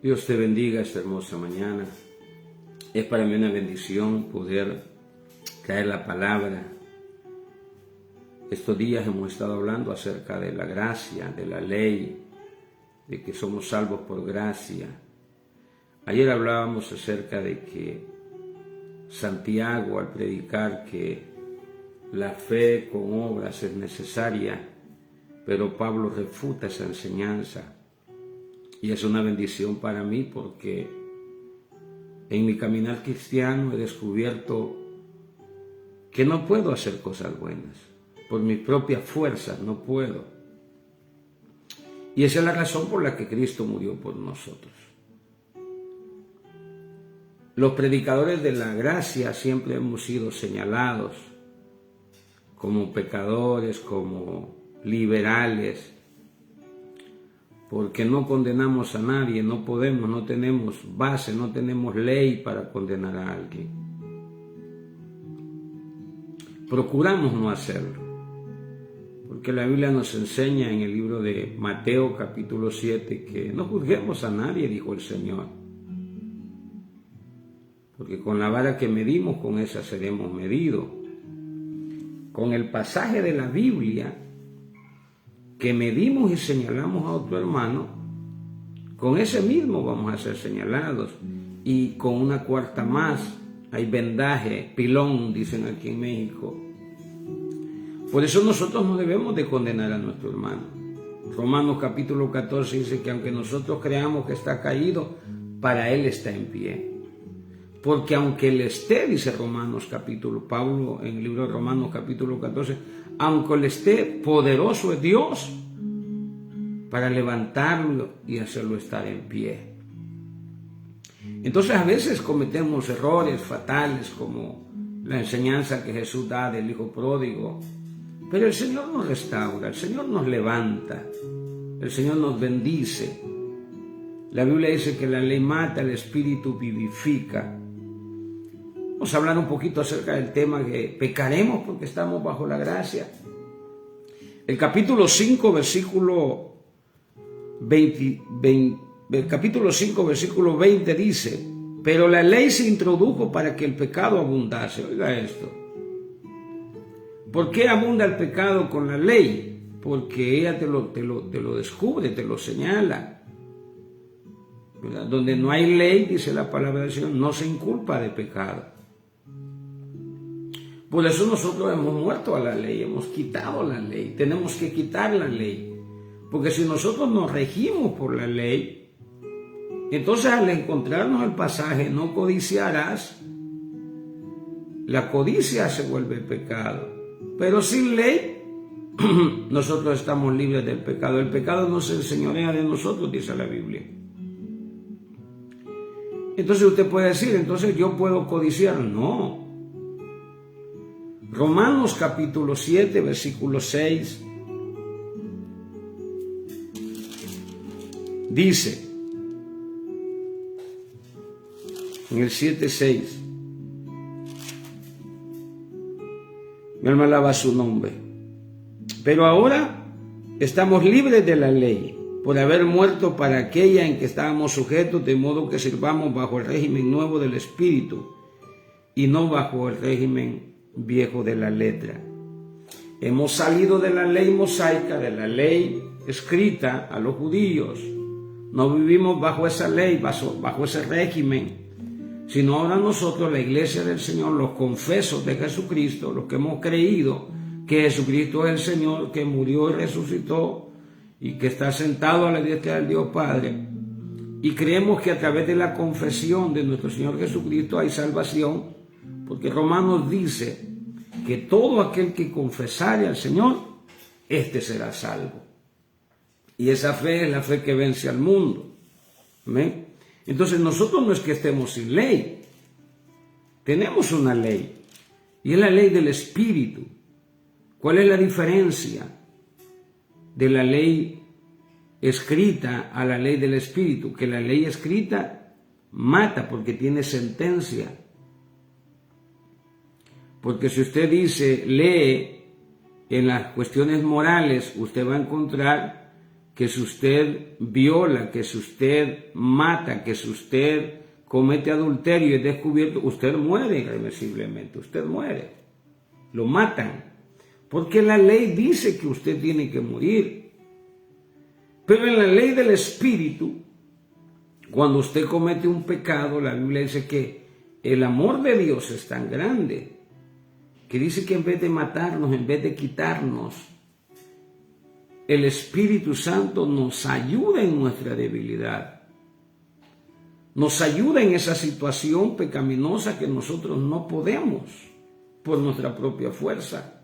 Dios te bendiga esta hermosa mañana. Es para mí una bendición poder traer la palabra. Estos días hemos estado hablando acerca de la gracia, de la ley, de que somos salvos por gracia. Ayer hablábamos acerca de que Santiago, al predicar que la fe con obras es necesaria, pero Pablo refuta esa enseñanza. Y es una bendición para mí porque en mi caminar cristiano he descubierto que no puedo hacer cosas buenas. Por mis propias fuerzas no puedo. Y esa es la razón por la que Cristo murió por nosotros. Los predicadores de la gracia siempre hemos sido señalados como pecadores, como liberales, porque no condenamos a nadie, no podemos, no tenemos base, no tenemos ley para condenar a alguien. Procuramos no hacerlo, porque la Biblia nos enseña en el libro de Mateo capítulo 7 que no juzguemos a nadie, dijo el Señor, porque con la vara que medimos, con esa seremos medidos. Con el pasaje de la Biblia que medimos y señalamos a otro hermano, con ese mismo vamos a ser señalados. Y con una cuarta más, hay vendaje, pilón, dicen aquí en México. Por eso nosotros no debemos de condenar a nuestro hermano. Romanos capítulo 14 dice que aunque nosotros creamos que está caído, para él está en pie. Porque aunque él esté, dice Pablo en el libro de Romanos capítulo 14, aunque él esté, poderoso es Dios para levantarlo y hacerlo estar en pie. Entonces a veces cometemos errores fatales como la enseñanza que Jesús da del Hijo Pródigo, pero el Señor nos restaura, el Señor nos levanta, el Señor nos bendice. La Biblia dice que la ley mata, el Espíritu vivifica. Vamos a hablar un poquito acerca del tema que pecaremos porque estamos bajo la gracia. El capítulo 5, versículo 20 dice: pero la ley se introdujo para que el pecado abundase. Oiga esto. ¿Por qué abunda el pecado con la ley? Porque ella te lo descubre, te lo señala. ¿Verdad? Donde no hay ley, dice la palabra del Señor, no se inculpa de pecado. Por eso nosotros hemos muerto a la ley, hemos quitado la ley, tenemos que quitar la ley. Porque si nosotros nos regimos por la ley, entonces al encontrarnos el pasaje, no codiciarás, la codicia se vuelve pecado. Pero sin ley, nosotros estamos libres del pecado. El pecado no se enseñorea de nosotros, dice la Biblia. Entonces usted puede decir, entonces yo puedo codiciar. No. Romanos capítulo 7, versículo 6, dice, en el 7:6, mi alma alaba su nombre, pero ahora estamos libres de la ley, por haber muerto para aquella en que estábamos sujetos, de modo que sirvamos bajo el régimen nuevo del Espíritu y no bajo el régimen viejo de la letra. Hemos salido de la ley mosaica, de la ley escrita a los judíos. No vivimos bajo esa ley, bajo ese régimen, sino ahora nosotros, la iglesia del Señor, los confesos de Jesucristo, los que hemos creído que Jesucristo es el Señor, que murió y resucitó y que está sentado a la diestra del Dios Padre, y creemos que a través de la confesión de nuestro Señor Jesucristo hay salvación, porque Romanos dice que todo aquel que confesare al Señor, éste será salvo. Y esa fe es la fe que vence al mundo. ¿Amén? Entonces nosotros no es que estemos sin ley. Tenemos una ley. Y es la ley del Espíritu. ¿Cuál es la diferencia de la ley escrita a la ley del Espíritu? Que la ley escrita mata porque tiene sentencia. Porque si usted lee en las cuestiones morales, usted va a encontrar que si usted viola, que si usted mata, que si usted comete adulterio y es descubierto, usted muere irreversiblemente, usted muere. Lo matan. Porque la ley dice que usted tiene que morir. Pero en la ley del Espíritu, cuando usted comete un pecado, la Biblia dice que el amor de Dios es tan grande, que dice que en vez de matarnos, en vez de quitarnos, el Espíritu Santo nos ayuda en nuestra debilidad. Nos ayuda en esa situación pecaminosa que nosotros no podemos por nuestra propia fuerza.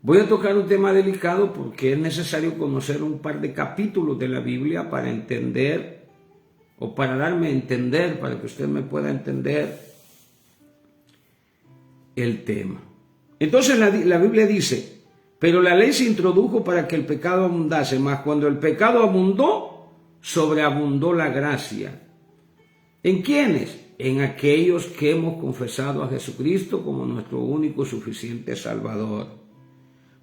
Voy a tocar un tema delicado porque es necesario conocer un par de capítulos de la Biblia para entender, o para darme a entender, para que usted me pueda entender el tema. Entonces la Biblia dice, pero la ley se introdujo para que el pecado abundase, mas cuando el pecado abundó, sobreabundó la gracia. ¿En quiénes? En aquellos que hemos confesado a Jesucristo como nuestro único y suficiente Salvador.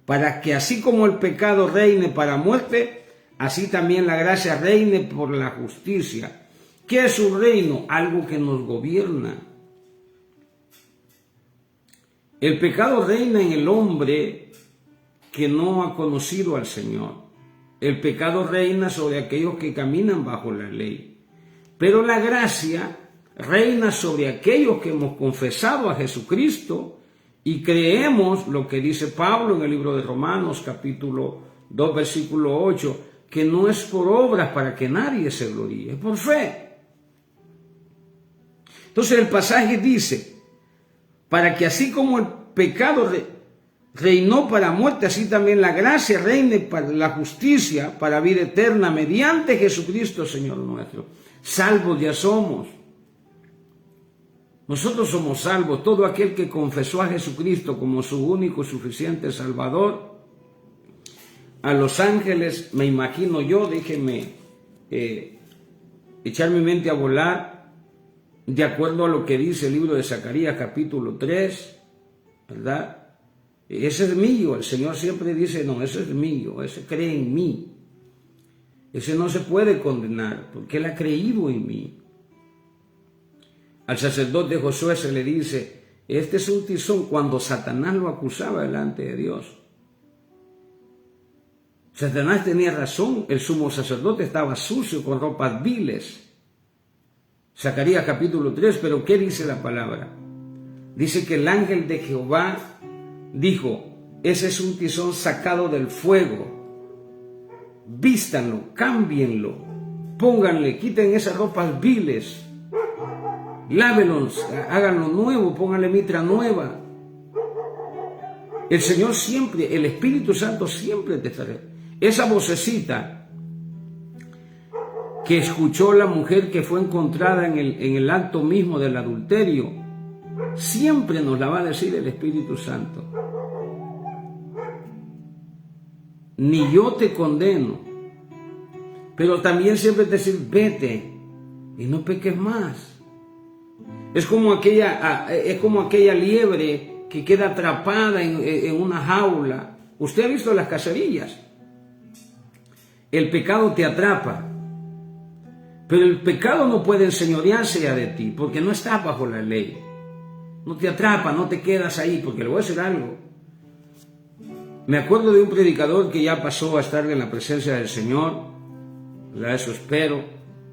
Para que así como el pecado reine para muerte, así también la gracia reine por la justicia. ¿Qué es un reino? Algo que nos gobierna. El pecado reina en el hombre que no ha conocido al Señor. El pecado reina sobre aquellos que caminan bajo la ley. Pero la gracia reina sobre aquellos que hemos confesado a Jesucristo y creemos lo que dice Pablo en el libro de Romanos, capítulo 2, versículo 8, que no es por obras para que nadie se gloríe, es por fe. Entonces el pasaje dice, para que así como el pecado reinó para muerte, así también la gracia reine para la justicia, para vida eterna, mediante Jesucristo, Señor nuestro. Salvos ya somos. Nosotros somos salvos. Todo aquel que confesó a Jesucristo como su único y suficiente Salvador. A los ángeles, me imagino yo, déjenme echar mi mente a volar, de acuerdo a lo que dice el libro de Zacarías, capítulo 3, ¿verdad? Ese es mío. El Señor siempre dice, no, ese es mío, ese cree en mí. Ese no se puede condenar, porque Él ha creído en mí. Al sacerdote Josué se le dice, este es un tizón, cuando Satanás lo acusaba delante de Dios. Satanás tenía razón, el sumo sacerdote estaba sucio con ropas viles. Zacarías capítulo 3, pero ¿qué dice la palabra? Dice que el ángel de Jehová dijo, ese es un tizón sacado del fuego. Vístanlo, cámbienlo, pónganle, quiten esas ropas viles. Lávelos, háganlo nuevo, pónganle mitra nueva. El Señor siempre, el Espíritu Santo siempre te estará. Esa vocecita que escuchó la mujer que fue encontrada en el acto mismo del adulterio, siempre nos la va a decir el Espíritu Santo. Ni yo te condeno, pero también siempre te decir, vete y no peques más. Es como aquella liebre que queda atrapada en una jaula. Usted ha visto las cacerillas. El pecado te atrapa. Pero el pecado no puede enseñorearse ya de ti, porque no estás bajo la ley. No te atrapa, no te quedas ahí, porque le voy a decir algo. Me acuerdo de un predicador que ya pasó a estar en la presencia del Señor. ¿Verdad? Eso espero,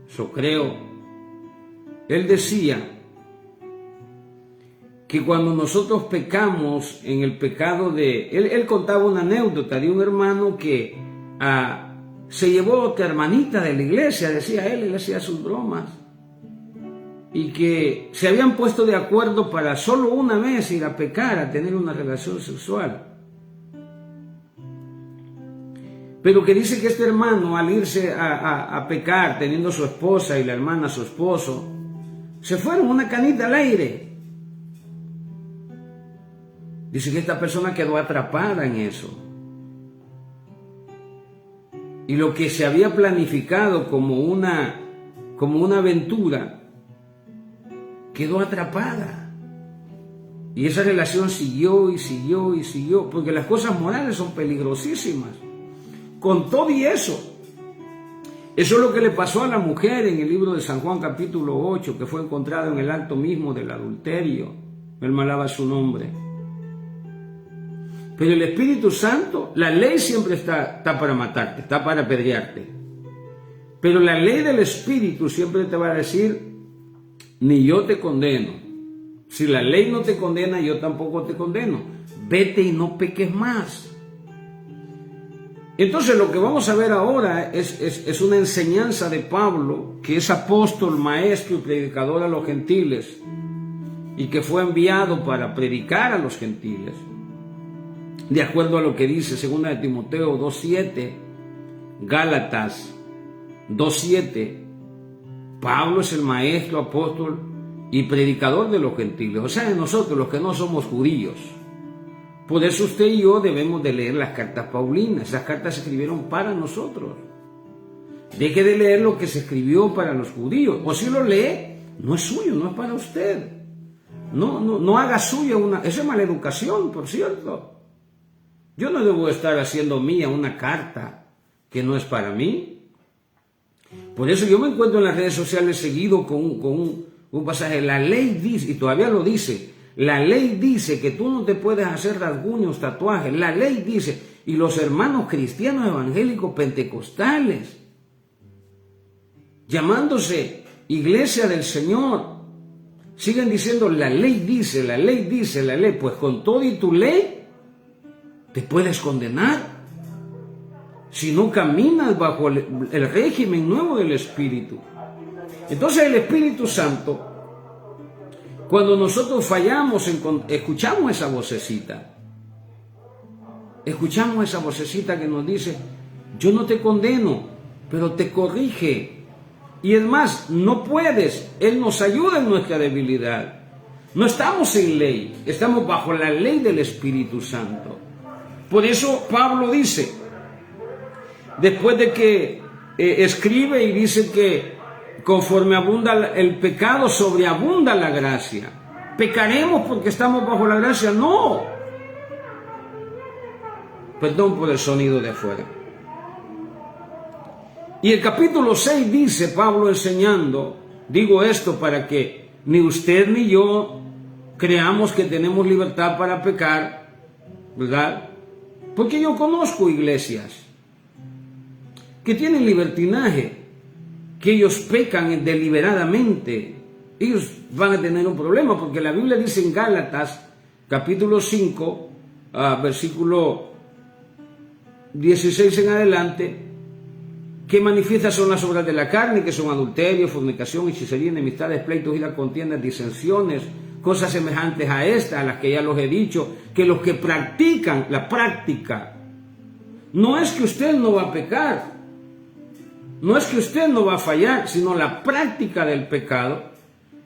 eso creo. Él decía que cuando nosotros pecamos en el pecado de... Él contaba una anécdota de un hermano que se llevó a otra hermanita de la iglesia, decía él hacía sus bromas, y que se habían puesto de acuerdo para solo una vez ir a pecar, a tener una relación sexual. Pero que dice que este hermano, al irse a pecar, teniendo su esposa y la hermana su esposo, se fueron una canita al aire. Dice que esta persona quedó atrapada en eso. Y lo que se había planificado como una aventura, quedó atrapada. Y esa relación siguió y siguió y siguió, porque las cosas morales son peligrosísimas. Con todo y eso es lo que le pasó a la mujer en el libro de San Juan capítulo 8, que fue encontrada en el acto mismo del adulterio. Él malaba su nombre. Pero el Espíritu Santo, la ley siempre está para matarte, está para apedrearte. Pero la ley del Espíritu siempre te va a decir, ni yo te condeno. Si la ley no te condena, yo tampoco te condeno. Vete y no peques más. Entonces lo que vamos a ver ahora es una enseñanza de Pablo, que es apóstol, maestro y predicador a los gentiles, y que fue enviado para predicar a los gentiles, de acuerdo a lo que dice 2 de Timoteo 2.7, Gálatas 2.7. Pablo es el maestro, apóstol y predicador de los gentiles, o sea, de nosotros los que no somos judíos. Por eso usted y yo debemos de leer las cartas paulinas. Esas cartas se escribieron para nosotros. Deje de leer lo que se escribió para los judíos. O si lo lee, no es suyo, no es para usted. No haga suya esa es mala educación, por cierto. Yo no debo estar haciendo mía una carta que no es para mí. Por eso yo me encuentro en las redes sociales seguido con un pasaje. La ley dice, y todavía lo dice, la ley dice que tú no te puedes hacer rasguños, tatuajes. La ley dice, y los hermanos cristianos evangélicos pentecostales, llamándose Iglesia del Señor, siguen diciendo la ley dice, la ley dice, la ley. Pues con todo y tu ley te puedes condenar si no caminas bajo el régimen nuevo del Espíritu. Entonces el Espíritu Santo, cuando nosotros fallamos, escuchamos esa vocecita. Escuchamos esa vocecita que nos dice, yo no te condeno, pero te corrige. Y es más, no puedes. Él nos ayuda en nuestra debilidad. No estamos en ley, estamos bajo la ley del Espíritu Santo. Por eso Pablo dice, después de que escribe y dice que conforme abunda el pecado, sobreabunda la gracia. ¿Pecaremos porque estamos bajo la gracia? No. Perdón por el sonido de afuera. Y el capítulo 6 dice, Pablo enseñando, digo esto para que ni usted ni yo creamos que tenemos libertad para pecar, ¿verdad? Porque yo conozco iglesias que tienen libertinaje, que ellos pecan deliberadamente. Ellos van a tener un problema, porque la Biblia dice en Gálatas, capítulo 5, versículo 16 en adelante, que manifiestas son las obras de la carne, que son adulterio, fornicación, hechicería, enemistades, pleitos, iras, contiendas, disensiones, cosas semejantes a estas, a las que ya los he dicho, que los que practican la práctica, no es que usted no va a pecar, no es que usted no va a fallar, sino la práctica del pecado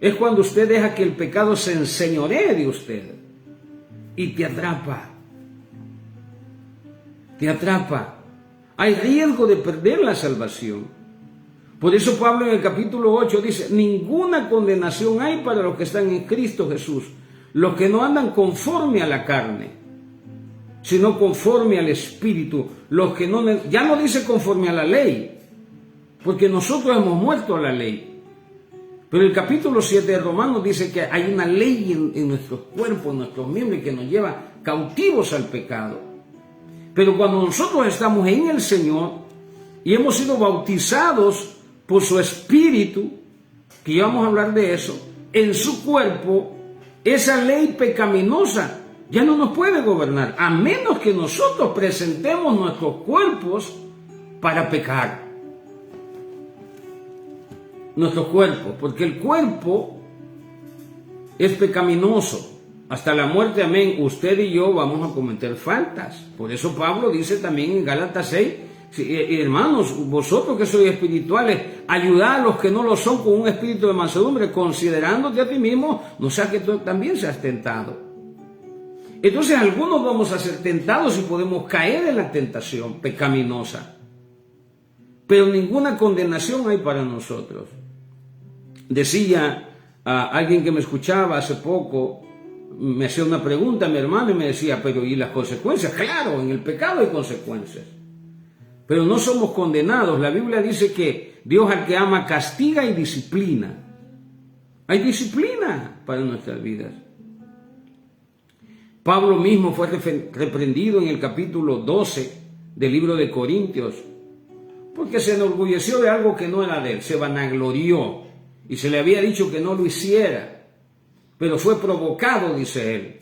es cuando usted deja que el pecado se enseñoree de usted y te atrapa. Te atrapa. Hay riesgo de perder la salvación. Por eso Pablo en el capítulo 8 dice, ninguna condenación hay para los que están en Cristo Jesús, los que no andan conforme a la carne, sino conforme al Espíritu, los que no, ya no dice conforme a la ley, porque nosotros hemos muerto a la ley. Pero el capítulo 7 de Romanos dice que hay una ley en nuestros cuerpos, en nuestros miembros, que nos lleva cautivos al pecado. Pero cuando nosotros estamos en el Señor y hemos sido bautizados por su Espíritu, que ya vamos a hablar de eso, en su cuerpo, esa ley pecaminosa ya no nos puede gobernar, a menos que nosotros presentemos nuestros cuerpos para pecar. Nuestro cuerpo, porque el cuerpo es pecaminoso. Hasta la muerte, amén, usted y yo vamos a cometer faltas. Por eso Pablo dice también en Gálatas 6, hermanos, vosotros que sois espirituales, ayudad a los que no lo son con un espíritu de mansedumbre, considerándote a ti mismo, no sea que tú también seas tentado. Entonces algunos vamos a ser tentados y podemos caer en la tentación pecaminosa. Pero ninguna condenación hay para nosotros. Decía alguien que me escuchaba hace poco, me hacía una pregunta mi hermano y me decía, pero ¿y las consecuencias? Claro, en el pecado hay consecuencias. Pero no somos condenados. La Biblia dice que Dios al que ama castiga y disciplina. Hay disciplina para nuestras vidas. Pablo mismo fue reprendido en el capítulo 12 del libro de Corintios, porque se enorgulleció de algo que no era de él, se vanaglorió y se le había dicho que no lo hiciera, pero fue provocado, dice él.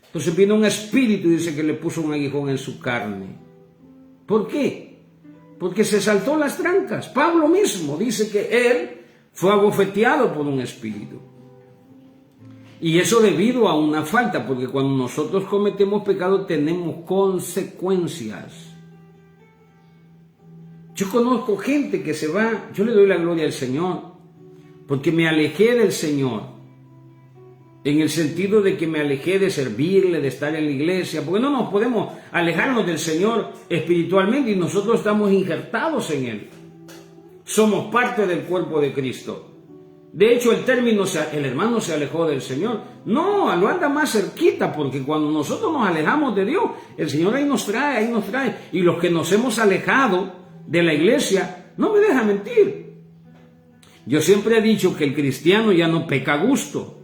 Entonces vino un espíritu y dice que le puso un aguijón en su carne. ¿Por qué? Porque se saltó las trancas. Pablo mismo dice que él fue abofeteado por un espíritu. Y eso debido a una falta, porque cuando nosotros cometemos pecado tenemos consecuencias. Yo conozco gente que se va, yo le doy la gloria al Señor, porque me alejé del Señor, en el sentido de que me alejé de servirle, de estar en la iglesia, porque no nos podemos alejarnos del Señor espiritualmente y nosotros estamos injertados en Él. Somos parte del cuerpo de Cristo. De hecho, el término, el hermano se alejó del Señor. No, lo anda más cerquita, porque cuando nosotros nos alejamos de Dios, el Señor ahí nos trae. Y los que nos hemos alejado de la iglesia, no me deja mentir. Yo siempre he dicho que el cristiano ya no peca a gusto.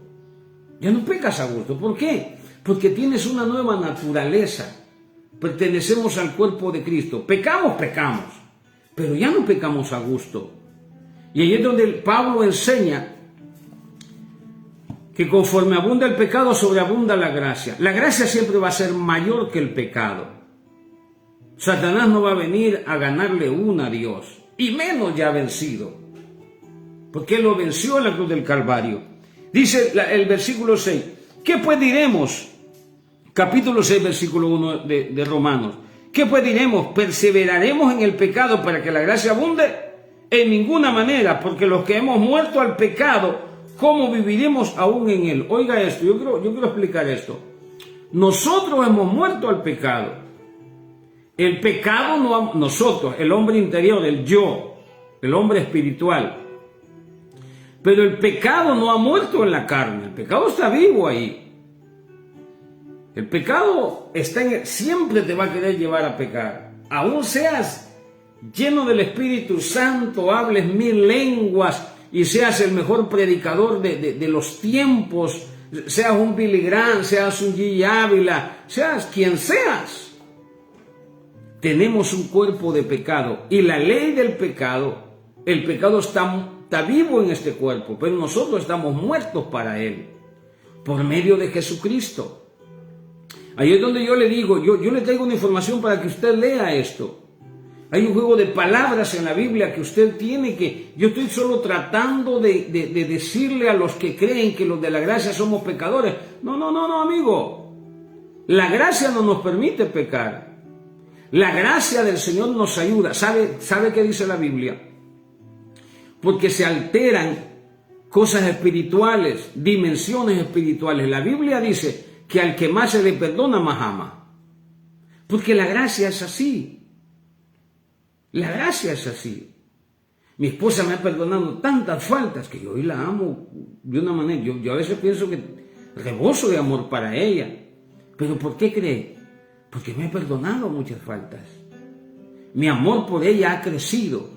Ya no pecas a gusto. ¿Por qué? Porque tienes una nueva naturaleza. Pertenecemos al cuerpo de Cristo. Pecamos, pero ya no pecamos a gusto. Y ahí es donde Pablo enseña que conforme abunda el pecado, sobreabunda la gracia. La gracia siempre va a ser mayor que el pecado. Satanás no va a venir a ganarle una a Dios, y menos ya vencido, porque él lo venció en la cruz del Calvario. Dice el versículo 6, ¿qué pues diremos? Capítulo 6, versículo 1 de Romanos. ¿Qué pues diremos? ¿Perseveraremos en el pecado para que la gracia abunde? En ninguna manera, porque los que hemos muerto al pecado, ¿cómo viviremos aún en él? Oiga esto, yo quiero explicar esto. Nosotros hemos muerto al pecado. El pecado nosotros, el hombre interior, el yo, el hombre espiritual. Pero el pecado no ha muerto en la carne, el pecado está vivo ahí. El pecado está siempre te va a querer llevar a pecar. Aún seas lleno del Espíritu Santo, hables 1000 lenguas y seas el mejor predicador de los tiempos, seas un Billy Graham, seas un G. Ávila, seas quien seas. Tenemos un cuerpo de pecado y la ley del pecado, el pecado está vivo en este cuerpo, pero nosotros estamos muertos para él, por medio de Jesucristo. Ahí es donde yo le digo, yo le traigo una información para que usted lea esto. Hay un juego de palabras en la Biblia que usted tiene que... Yo estoy solo tratando de decirle a los que creen que los de la gracia somos pecadores. No, amigo. La gracia no nos permite pecar. La gracia del Señor nos ayuda. ¿Sabe qué dice la Biblia? Porque se alteran cosas espirituales, dimensiones espirituales. La Biblia dice que al que más se le perdona, más ama. Porque la gracia es así. La gracia es así. Mi esposa me ha perdonado tantas faltas que yo hoy la amo de una manera. Yo a veces pienso que reboso de amor para ella. ¿Pero por qué cree? Porque me ha perdonado muchas faltas. Mi amor por ella ha crecido.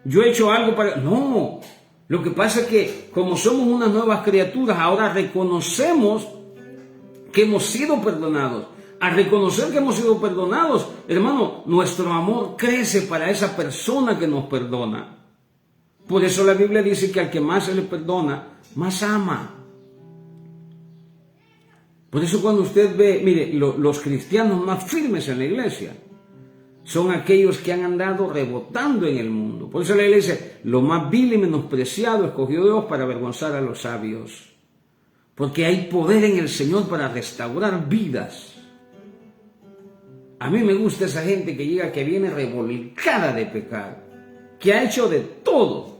Yo he hecho algo para... No, lo que pasa es que como somos unas nuevas criaturas, ahora reconocemos que hemos sido perdonados. Al reconocer que hemos sido perdonados, hermano, nuestro amor crece para esa persona que nos perdona. Por eso la Biblia dice que al que más se le perdona, más ama. Por eso cuando usted ve, mire, los cristianos más firmes en la iglesia son aquellos que han andado rebotando en el mundo. Por eso la iglesia dice, lo más vil y menospreciado escogió Dios para avergonzar a los sabios. Porque hay poder en el Señor para restaurar vidas. A mí me gusta esa gente que llega, que viene revolcada de pecado, que ha hecho de todo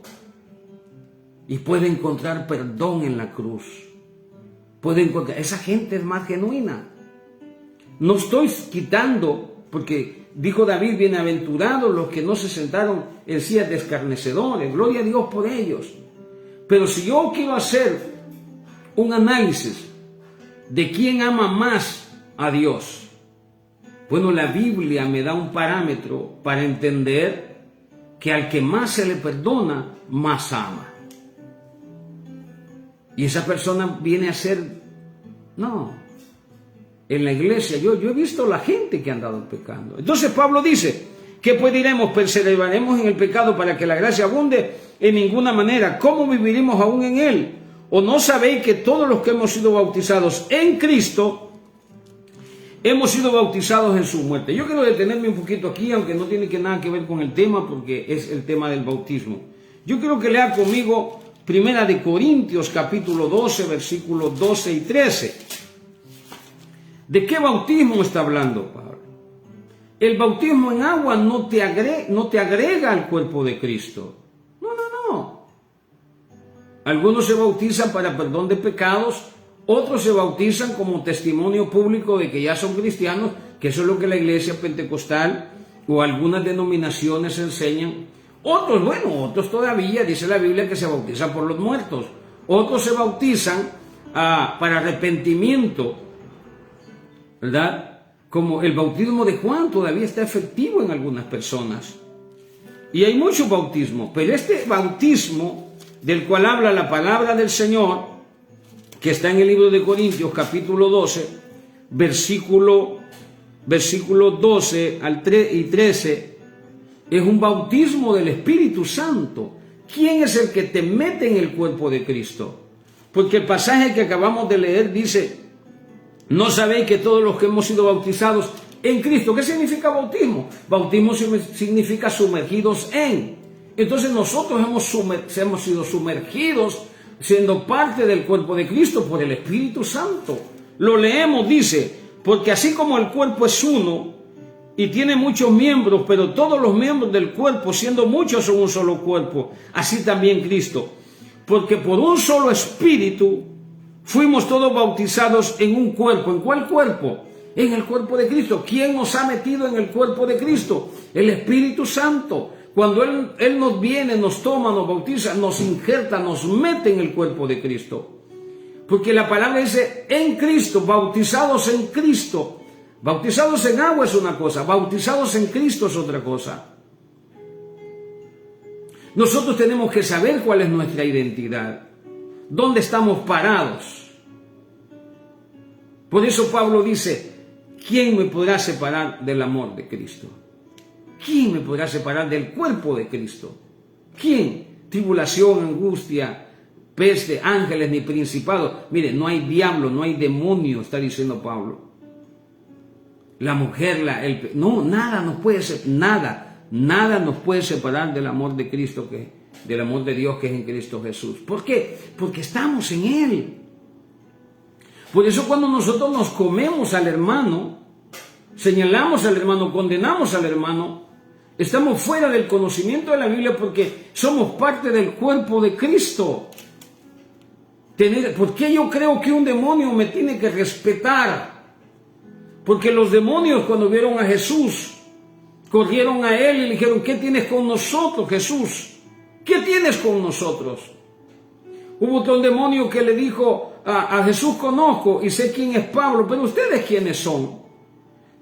y puede encontrar perdón en la cruz. Esa gente es más genuina. No estoy quitando, porque dijo David, bienaventurados los que no se sentaron en sillas de escarnecedores, gloria a Dios por ellos. Pero si yo quiero hacer un análisis ¿De quién ama más a Dios? Bueno, la Biblia me da un parámetro para entender que al que más se le perdona, más ama. Y esa persona viene a ser, no, en la iglesia, yo he visto la gente que ha andado pecando. Entonces Pablo dice, ¿qué pues diremos? ¿Perseveraremos en el pecado para que la gracia abunde? En ninguna manera. ¿Cómo viviremos aún en él? ¿O no sabéis que todos los que hemos sido bautizados en Cristo, hemos sido bautizados en su muerte? Yo quiero detenerme un poquito aquí, aunque no tiene nada que ver con el tema, porque es el tema del bautismo. Yo quiero que lea conmigo Primera de Corintios, capítulo 12, versículos 12 y 13. ¿De qué bautismo está hablando Pablo? El bautismo en agua no te agrega al cuerpo de Cristo. No. Algunos se bautizan para perdón de pecados, otros se bautizan como testimonio público de que ya son cristianos, que eso es lo que la iglesia pentecostal o algunas denominaciones enseñan. Otros todavía, dice la Biblia, que se bautizan por los muertos. Otros se bautizan para arrepentimiento, ¿verdad? Como el bautismo de Juan todavía está efectivo en algunas personas. Y hay muchos bautismos, pero este bautismo del cual habla la palabra del Señor, que está en el libro de Corintios, capítulo 12, versículo 12 y 13, es un bautismo del Espíritu Santo. ¿Quién es el que te mete en el cuerpo de Cristo? Porque el pasaje que acabamos de leer dice, ¿no sabéis que todos los que hemos sido bautizados en Cristo? ¿Qué significa bautismo? Bautismo significa sumergidos en. Entonces nosotros hemos sido sumergidos siendo parte del cuerpo de Cristo por el Espíritu Santo. Lo leemos, dice, porque así como el cuerpo es uno y tiene muchos miembros, pero todos los miembros del cuerpo, siendo muchos, son un solo cuerpo, así también Cristo. Porque por un solo Espíritu fuimos todos bautizados en un cuerpo. ¿En cuál cuerpo? En el cuerpo de Cristo. ¿Quién nos ha metido en el cuerpo de Cristo? El Espíritu Santo. Cuando Él nos viene, nos toma, nos bautiza, nos injerta, nos mete en el cuerpo de Cristo. Porque la palabra dice, en Cristo, bautizados en Cristo. Bautizados en agua es una cosa, bautizados en Cristo es otra cosa. Nosotros tenemos que saber cuál es nuestra identidad, dónde estamos parados. Por eso Pablo dice, ¿quién me podrá separar del amor de Cristo? ¿Quién me podrá separar del cuerpo de Cristo? ¿Quién? Tribulación, angustia, peste, ángeles ni principados. Mire, no hay diablo, no hay demonio, está diciendo Pablo. La mujer, nada nos puede nada nos puede separar del amor de Cristo, del amor de Dios que es en Cristo Jesús. ¿Por qué? Porque estamos en Él. Por eso cuando nosotros nos comemos al hermano, señalamos al hermano, condenamos al hermano, estamos fuera del conocimiento de la Biblia porque somos parte del cuerpo de Cristo. ¿Por qué yo creo que un demonio me tiene que respetar? Porque los demonios cuando vieron a Jesús, corrieron a Él y le dijeron, ¿qué tienes con nosotros, Jesús? ¿Qué tienes con nosotros? Hubo otro demonio que le dijo a Jesús, conozco y sé quién es Pablo, pero ¿ustedes quiénes son?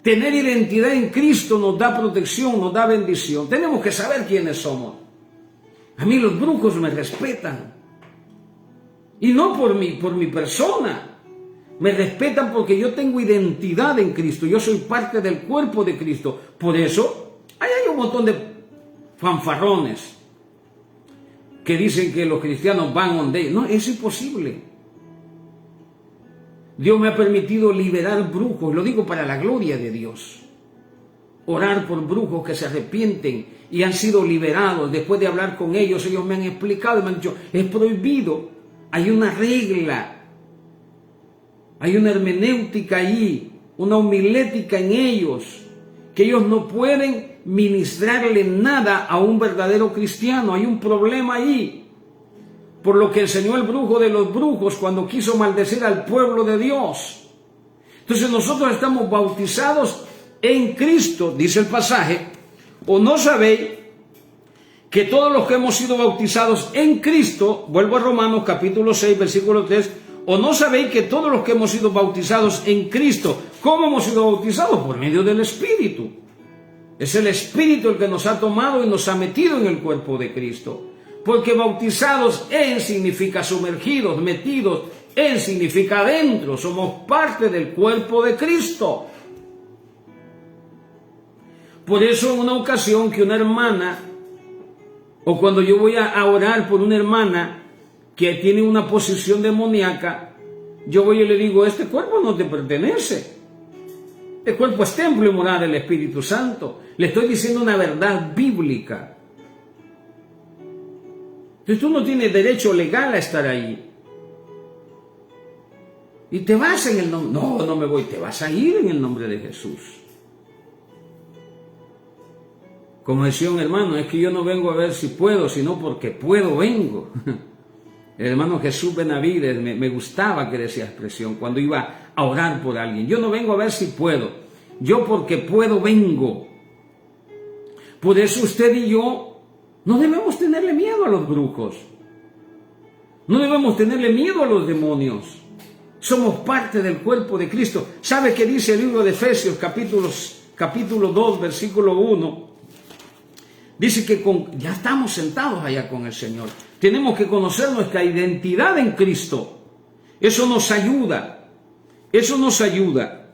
Tener identidad en Cristo nos da protección, nos da bendición. Tenemos que saber quiénes somos. A mí los brujos me respetan. Y no por mi persona. Me respetan porque yo tengo identidad en Cristo. Yo soy parte del cuerpo de Cristo. Por eso, hay un montón de fanfarrones que dicen que los cristianos van donde ellos. No, es imposible. Dios me ha permitido liberar brujos. Lo digo para la gloria de Dios. Orar por brujos que se arrepienten y han sido liberados. Después de hablar con ellos, ellos me han explicado y me han dicho, es prohibido. Hay una regla. Hay una hermenéutica ahí, una homilética en ellos, que ellos no pueden ministrarle nada a un verdadero cristiano. Hay un problema ahí. Por lo que enseñó el brujo de los brujos cuando quiso maldecir al pueblo de Dios. Entonces nosotros estamos bautizados en Cristo, dice el pasaje, ¿o no sabéis que todos los que hemos sido bautizados en Cristo, vuelvo a Romanos capítulo 6, versículo 3, ¿O no sabéis que todos los que hemos sido bautizados en Cristo, ¿cómo hemos sido bautizados? Por medio del Espíritu. Es el Espíritu el que nos ha tomado y nos ha metido en el cuerpo de Cristo. Porque bautizados en significa sumergidos, metidos en significa adentro. Somos parte del cuerpo de Cristo. Por eso en una ocasión que una hermana, o cuando yo voy a orar por una hermana que tiene una posición demoníaca, yo voy y le digo, este cuerpo no te pertenece. Este cuerpo es templo y morada del Espíritu Santo. Le estoy diciendo una verdad bíblica. Entonces tú no tienes derecho legal a estar ahí. Y te vas en el nombre. No, no me voy, te vas a ir en el nombre de Jesús. Como decía un hermano, es que yo no vengo a ver si puedo, sino porque puedo vengo. El hermano Jesús Benavides, me gustaba que decía expresión cuando iba a orar por alguien. Yo no vengo a ver si puedo, yo porque puedo vengo. Por eso usted y yo no debemos tenerle miedo a los brujos. No debemos tenerle miedo a los demonios. Somos parte del cuerpo de Cristo. ¿Sabe qué dice el libro de Efesios, capítulo 2, versículo 1? Dice que ya estamos sentados allá con el Señor. Tenemos que conocer nuestra identidad en Cristo. Eso nos ayuda. Eso nos ayuda.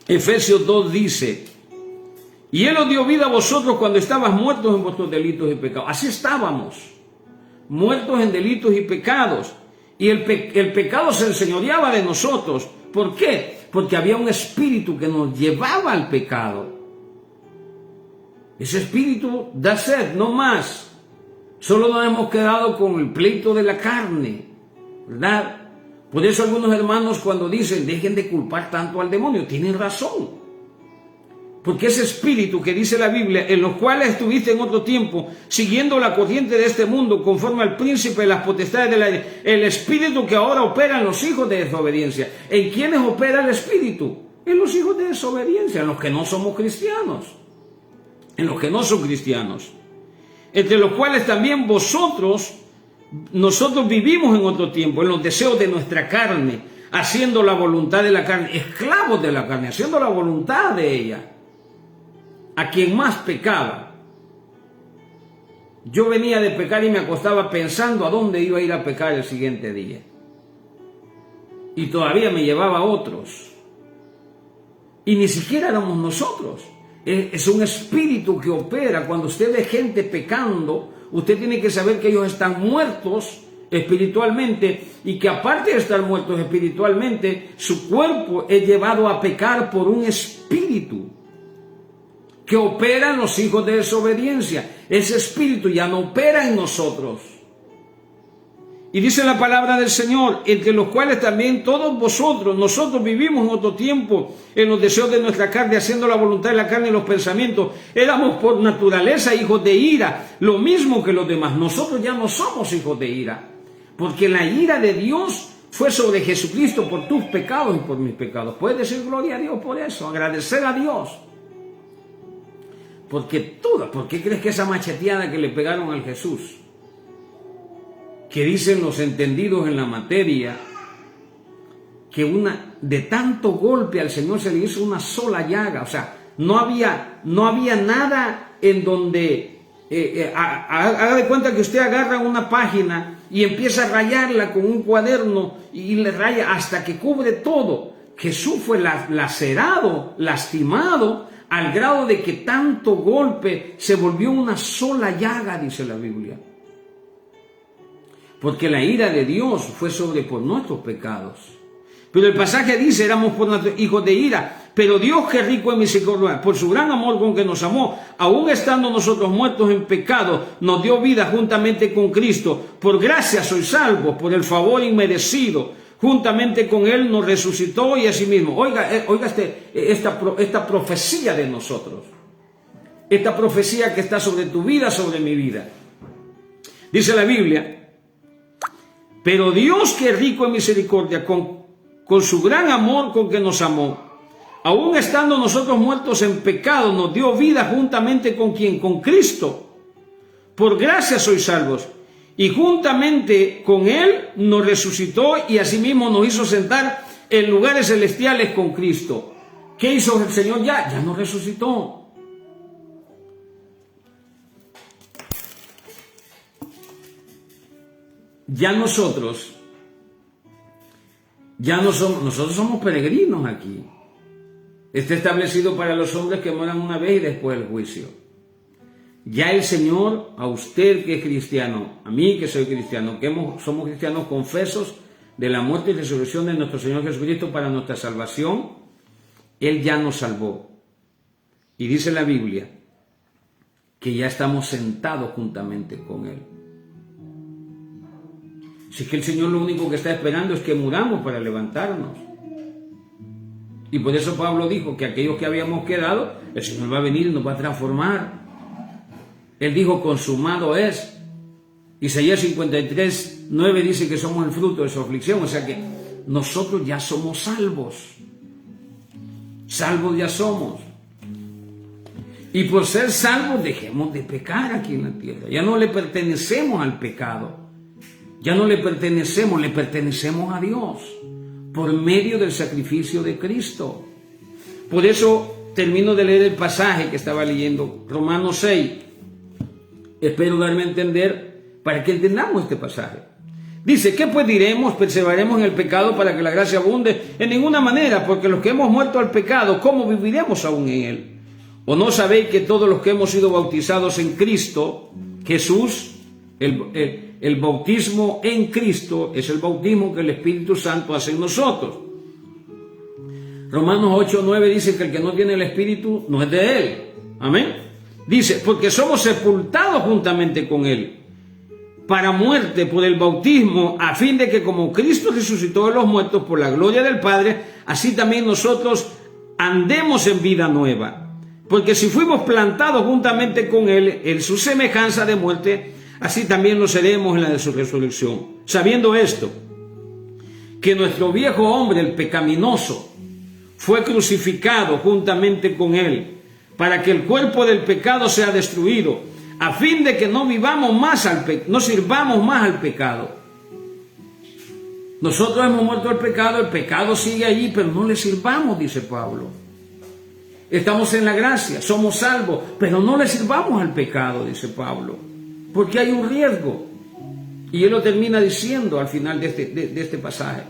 Efesios 2 dice, y Él os dio vida a vosotros cuando estabas muertos en vuestros delitos y pecados. Así estábamos, muertos en delitos y pecados. Y el pecado se enseñoreaba de nosotros. ¿Por qué? Porque había un espíritu que nos llevaba al pecado. Ese espíritu da sed, no más. Solo nos hemos quedado con el pleito de la carne, ¿verdad? Por eso algunos hermanos cuando dicen, dejen de culpar tanto al demonio, tienen razón. Porque ese espíritu que dice la Biblia, en los cuales estuviste en otro tiempo, siguiendo la corriente de este mundo, conforme al príncipe de las potestades del aire, el espíritu que ahora opera en los hijos de desobediencia. ¿En quiénes opera el espíritu? En los hijos de desobediencia, en los que no somos cristianos. En los que no son cristianos. Entre los cuales también nosotros vivimos en otro tiempo, en los deseos de nuestra carne, haciendo la voluntad de la carne, esclavos de la carne, haciendo la voluntad de ella. A quien más pecaba. Yo venía de pecar y me acostaba pensando a dónde iba a ir a pecar el siguiente día. Y todavía me llevaba a otros. Y ni siquiera éramos nosotros. Es un espíritu que opera. Cuando usted ve gente pecando, usted tiene que saber que ellos están muertos espiritualmente y que aparte de estar muertos espiritualmente, su cuerpo es llevado a pecar por un espíritu que opera en los hijos de desobediencia. Ese espíritu ya no opera en nosotros. Y dice la palabra del Señor, entre los cuales también todos nosotros vivimos en otro tiempo, en los deseos de nuestra carne, haciendo la voluntad de la carne y los pensamientos. Éramos por naturaleza hijos de ira, lo mismo que los demás. Nosotros ya no somos hijos de ira, porque la ira de Dios fue sobre Jesucristo por tus pecados y por mis pecados. Puedes decir gloria a Dios por eso, agradecer a Dios. ¿Por qué crees que esa macheteada que le pegaron al Jesús, que dicen los entendidos en la materia, que de tanto golpe al Señor se le hizo una sola llaga? O sea, no había nada en donde, haga de cuenta que usted agarra una página y empieza a rayarla con un cuaderno y le raya hasta que cubre todo. Jesús fue lacerado, lastimado, al grado de que tanto golpe se volvió una sola llaga, dice la Biblia. Porque la ira de Dios fue por nuestros pecados. Pero el pasaje dice, éramos hijos de ira, pero Dios, que rico en misericordia, por su gran amor con que nos amó, aun estando nosotros muertos en pecado, nos dio vida juntamente con Cristo. Por gracia sois salvos, por el favor inmerecido. Juntamente con Él nos resucitó y asimismo. Oiga esta profecía de nosotros. Esta profecía que está sobre tu vida, sobre mi vida. Dice la Biblia, pero Dios, que es rico en misericordia, con su gran amor con que nos amó, aun estando nosotros muertos en pecado, nos dio vida juntamente con ¿quién? Con Cristo. Por gracia sois salvos. y juntamente con Él nos resucitó y asimismo nos hizo sentar en lugares celestiales con Cristo. ¿Qué hizo el Señor ya? Ya nos resucitó. Ya nosotros somos peregrinos aquí. Está establecido para los hombres que mueran una vez y después el juicio. Ya el Señor, a usted que es cristiano, a mí que soy cristiano, somos cristianos confesos de la muerte y resurrección de nuestro Señor Jesucristo para nuestra salvación, Él ya nos salvó. Y dice la Biblia que ya estamos sentados juntamente con Él. Si es que el Señor lo único que está esperando es que muramos para levantarnos. Y por eso Pablo dijo que aquellos que habíamos quedado, el Señor va a venir y nos va a transformar. Él dijo, consumado es. Isaías 53:9 dice que somos el fruto de su aflicción. O sea que nosotros ya somos salvos. Salvos ya somos. Y por ser salvos dejemos de pecar aquí en la tierra. Ya no le pertenecemos al pecado. Ya no le pertenecemos a Dios por medio del sacrificio de Cristo. Por eso termino de leer el pasaje que estaba leyendo, Romanos 6. Espero darme a entender para que entendamos este pasaje. Dice, ¿qué pues diremos? ¿Perseveraremos en el pecado para que la gracia abunde? En ninguna manera, porque los que hemos muerto al pecado, ¿cómo viviremos aún en él? ¿O no sabéis que todos los que hemos sido bautizados en Cristo, Jesús, el bautismo en Cristo es el bautismo que el Espíritu Santo hace en nosotros? Romanos 8:9 dice que el que no tiene el Espíritu no es de Él. Amén. Dice, porque somos sepultados juntamente con Él para muerte por el bautismo, a fin de que como Cristo resucitó de los muertos por la gloria del Padre, así también nosotros andemos en vida nueva. Porque si fuimos plantados juntamente con Él en su semejanza de muerte, así también lo seremos en la de su resurrección. Sabiendo esto, que nuestro viejo hombre, el pecaminoso, fue crucificado juntamente con Él, para que el cuerpo del pecado sea destruido, a fin de que no vivamos más no sirvamos más al pecado. Nosotros hemos muerto al pecado, el pecado sigue allí, pero no le sirvamos, dice Pablo. Estamos en la gracia, somos salvos, pero no le sirvamos al pecado, dice Pablo, porque hay un riesgo. Y él lo termina diciendo al final de este pasaje.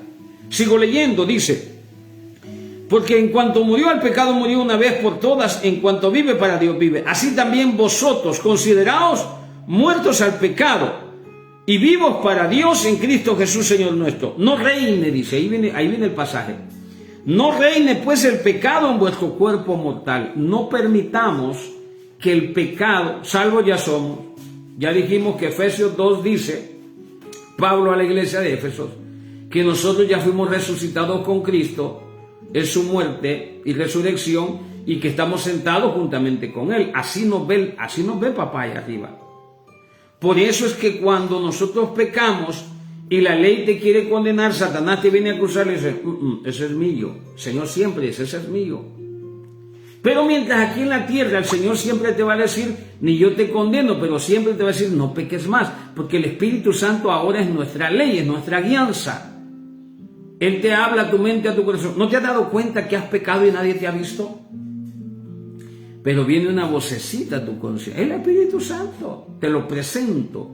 Sigo leyendo, dice, porque en cuanto murió al pecado, murió una vez por todas, en cuanto vive para Dios vive. Así también vosotros, consideraos muertos al pecado y vivos para Dios en Cristo Jesús, Señor nuestro. No reine, dice, ahí viene el pasaje. No reine pues el pecado en vuestro cuerpo mortal. No permitamos que el pecado, salvo ya somos. Ya dijimos que Efesios 2 dice, Pablo a la iglesia de Éfeso, que nosotros ya fuimos resucitados con Cristo en su muerte y resurrección, y que estamos sentados juntamente con Él. Así nos ve papá allá arriba. Por eso es que cuando nosotros pecamos y la ley te quiere condenar, Satanás te viene a acusar y dice, ese es mío. Señor siempre dice, ese es mío. Pero mientras aquí en la tierra el Señor siempre te va a decir, ni yo te condeno, pero siempre te va a decir, no peques más, porque el Espíritu Santo ahora es nuestra ley, es nuestra guianza. Él te habla a tu mente, a tu corazón. ¿No te has dado cuenta que has pecado y nadie te ha visto? Pero viene una vocecita a tu conciencia. Es el Espíritu Santo, te lo presento.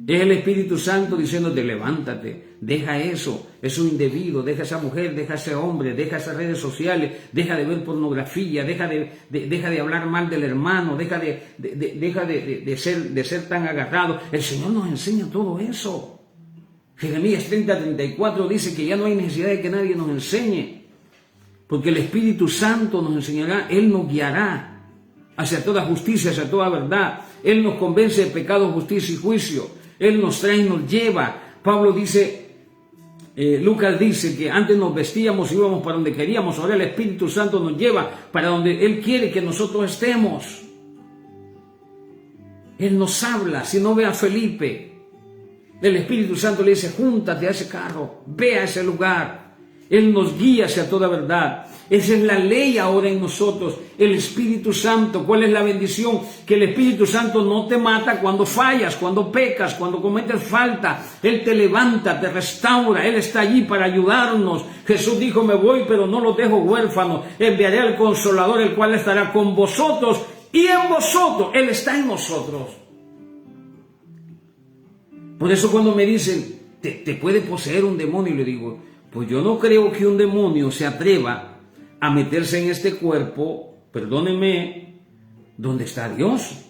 Es el Espíritu Santo diciéndote, levántate, deja eso indebido, deja esa mujer, deja ese hombre, deja esas redes sociales, deja de ver pornografía, deja de hablar mal del hermano, deja de ser tan agarrado. El Señor nos enseña todo eso. Jeremías 30:34 dice que ya no hay necesidad de que nadie nos enseñe, porque el Espíritu Santo nos enseñará, Él nos guiará hacia toda justicia, hacia toda verdad. Él nos convence de pecado, justicia y juicio. Él nos trae y nos lleva. Pablo dice, Lucas dice que antes nos vestíamos y íbamos para donde queríamos, ahora el Espíritu Santo nos lleva para donde Él quiere que nosotros estemos. Él nos habla. Si no ve a Felipe, el Espíritu Santo le dice, júntate a ese carro, ve a ese lugar. Él nos guía hacia toda verdad. Esa es la ley ahora en nosotros, el Espíritu Santo. ¿Cuál es la bendición? Que el Espíritu Santo no te mata cuando fallas, cuando pecas, cuando cometes falta. Él te levanta, te restaura. Él está allí para ayudarnos. Jesús dijo, me voy, pero no los dejo huérfanos. Enviaré al Consolador, el cual estará con vosotros y en vosotros. Él está en nosotros. Por eso cuando me dicen, te puede poseer un demonio, y le digo, pues yo no creo que un demonio se atreva a meterse en este cuerpo, perdónenme, donde está Dios,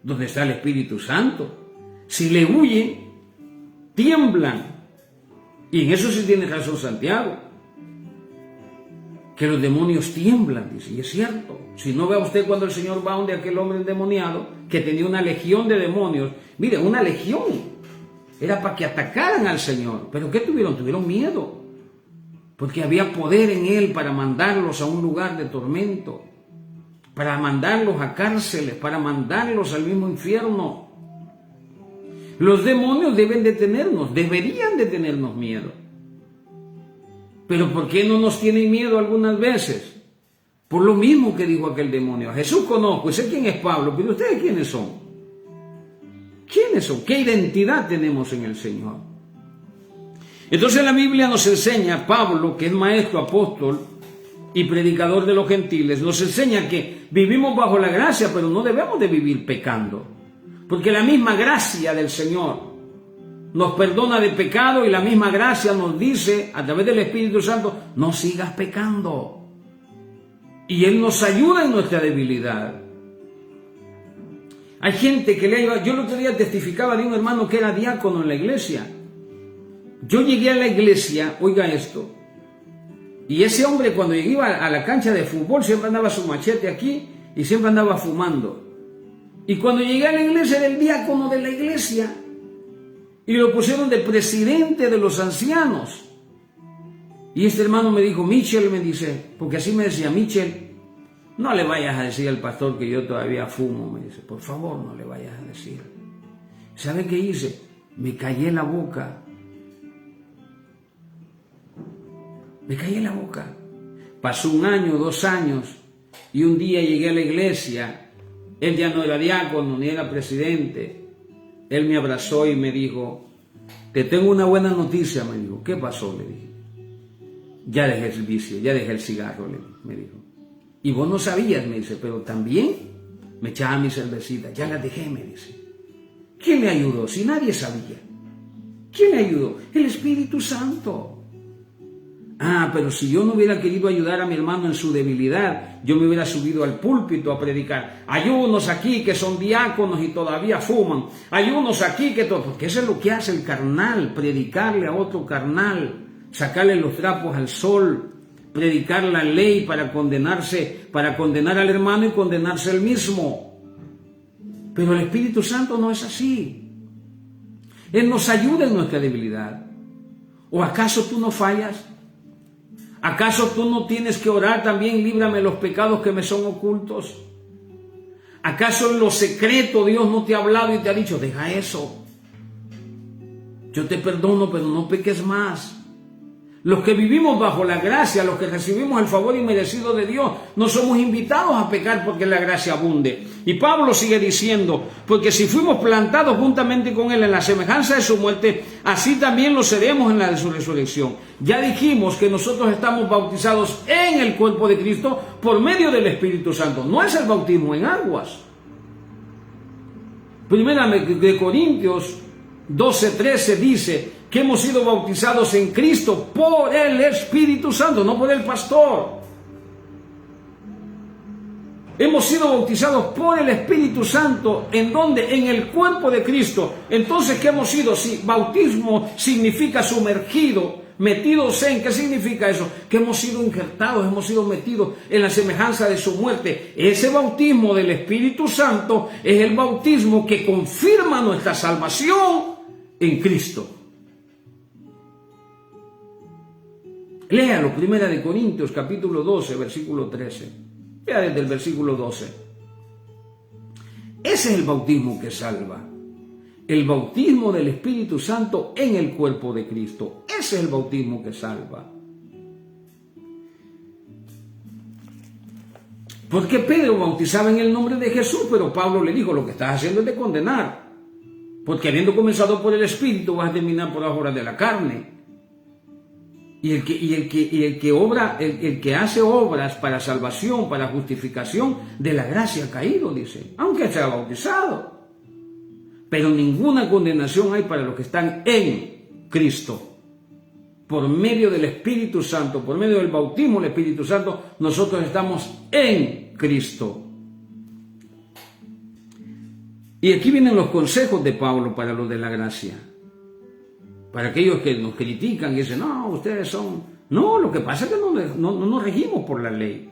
donde está el Espíritu Santo. Si le huyen, tiemblan. Y en eso sí tiene razón Santiago, que los demonios tiemblan, dice, y es cierto. Si no vea usted cuando el Señor va donde aquel hombre endemoniado, que tenía una legión de demonios, mire, una legión, era para que atacaran al Señor. ¿Pero qué tuvieron? Tuvieron miedo. Porque había poder en Él para mandarlos a un lugar de tormento, para mandarlos a cárceles, para mandarlos al mismo infierno. Los demonios deben de tenernos, deberían de tenernos miedo. Pero ¿por qué no nos tienen miedo algunas veces? Por lo mismo que dijo aquel demonio. A Jesús conozco, sé quién es Pablo, pero ¿ustedes quiénes son? ¿Quiénes son? ¿Qué identidad tenemos en el Señor? Entonces la Biblia nos enseña, Pablo, que es maestro, apóstol y predicador de los gentiles, nos enseña que vivimos bajo la gracia, pero no debemos de vivir pecando. Porque la misma gracia del Señor nos perdona de pecado y la misma gracia nos dice, a través del Espíritu Santo, no sigas pecando. Y Él nos ayuda en nuestra debilidad. Hay gente que le ayuda. Yo el otro día testificaba de un hermano que era diácono en la iglesia. Yo llegué a la iglesia, oiga esto, y ese hombre cuando iba a la cancha de fútbol siempre andaba su machete aquí y siempre andaba fumando. Y cuando llegué a la iglesia era el diácono de la iglesia y lo pusieron de presidente de los ancianos. Y este hermano me dijo, Michel, me dice, porque así me decía, Michel, no le vayas a decir al pastor que yo todavía fumo, me dice, por favor no le vayas a decir. ¿Sabe qué hice? Me callé la boca. Me callé la boca. Pasó 1 año, 2 años, y un día llegué a la iglesia. Él ya no era diácono, ni era presidente. Él me abrazó y me dijo, te tengo una buena noticia, me dijo. ¿Qué pasó? Le dije. Ya dejé el vicio, ya dejé el cigarro, me dijo. Y vos no sabías, me dice, pero también me echaba mi cervecita. Ya la dejé, me dice. ¿Quién me ayudó? Si nadie sabía. ¿Quién me ayudó? El Espíritu Santo. Ah, pero si yo no hubiera querido ayudar a mi hermano en su debilidad, yo me hubiera subido al púlpito a predicar. Hay unos aquí que son diáconos y todavía fuman. Hay unos aquí que porque eso es lo que hace el carnal, predicarle a otro carnal, sacarle los trapos al sol, predicar la ley para condenarse, para condenar al hermano y condenarse él mismo. Pero el Espíritu Santo no es así. Él nos ayuda en nuestra debilidad. ¿O acaso tú no fallas? ¿Acaso tú no tienes que orar también, líbrame de los pecados que me son ocultos? ¿Acaso en lo secreto Dios no te ha hablado y te ha dicho, deja eso? Yo te perdono, pero no peques más. Los que vivimos bajo la gracia, los que recibimos el favor inmerecido de Dios, no somos invitados a pecar porque la gracia abunde. Y Pablo sigue diciendo, porque si fuimos plantados juntamente con Él en la semejanza de su muerte, así también lo seremos en la de su resurrección. Ya dijimos que nosotros estamos bautizados en el cuerpo de Cristo por medio del Espíritu Santo. No es el bautismo en aguas. Primera de Corintios 12:13 dice que hemos sido bautizados en Cristo por el Espíritu Santo, no por el pastor. Hemos sido bautizados por el Espíritu Santo, ¿en dónde? En el cuerpo de Cristo. Entonces, ¿qué hemos sido? Si bautismo significa sumergido, metidos en, ¿qué significa eso? Que hemos sido injertados, hemos sido metidos en la semejanza de su muerte. Ese bautismo del Espíritu Santo es el bautismo que confirma nuestra salvación en Cristo. Léalo, Primera de Corintios, capítulo 12, versículo 13. Vea desde el versículo 12. Ese es el bautismo que salva. El bautismo del Espíritu Santo en el cuerpo de Cristo. Ese es el bautismo que salva. Porque Pedro bautizaba en el nombre de Jesús, pero Pablo le dijo, lo que estás haciendo es de condenar. Porque habiendo comenzado por el Espíritu, vas a terminar por las obras de la carne. Y el que hace obras para salvación, para justificación de la gracia ha caído, dice, aunque sea bautizado. Pero ninguna condenación hay para los que están en Cristo. Por medio del Espíritu Santo, por medio del bautismo del Espíritu Santo, nosotros estamos en Cristo. Y aquí vienen los consejos de Pablo para los de la gracia. Para aquellos que nos critican y dicen, no, ustedes son... No, lo que pasa es que no nos regimos por la ley.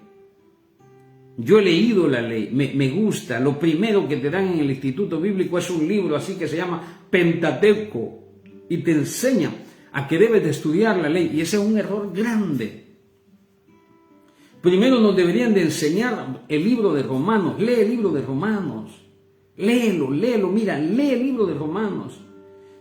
Yo he leído la ley, me gusta. Lo primero que te dan en el Instituto Bíblico es un libro así que se llama Pentateuco y te enseña a que debes de estudiar la ley, y ese es un error grande. Primero nos deberían de enseñar el libro de Romanos. Lee el libro de Romanos, léelo, mira, lee el libro de Romanos.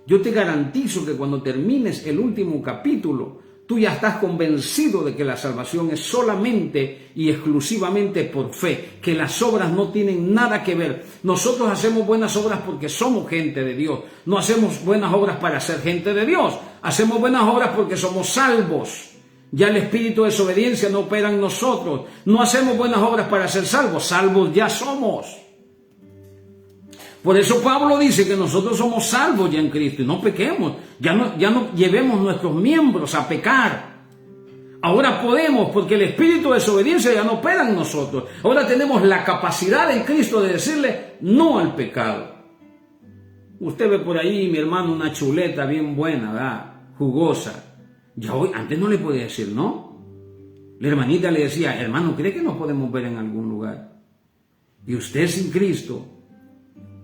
Yo te garantizo que cuando termines el último capítulo, tú ya estás convencido de que la salvación es solamente y exclusivamente por fe, que las obras no tienen nada que ver. Nosotros hacemos buenas obras porque somos gente de Dios. No hacemos buenas obras para ser gente de Dios. Hacemos buenas obras porque somos salvos. Ya el espíritu de desobediencia no opera en nosotros. No hacemos buenas obras para ser salvos. Salvos ya somos. Por eso Pablo dice que nosotros somos salvos ya en Cristo y no pequemos, ya no llevemos nuestros miembros a pecar. Ahora podemos, porque el espíritu de desobediencia ya no opera en nosotros. Ahora tenemos la capacidad en Cristo de decirle no al pecado. Usted ve por ahí, mi hermano, una chuleta bien buena, ¿verdad? Jugosa. Ya hoy, antes no le podía decir no. La hermanita le decía, hermano, ¿cree que nos podemos ver en algún lugar? Y usted sin Cristo,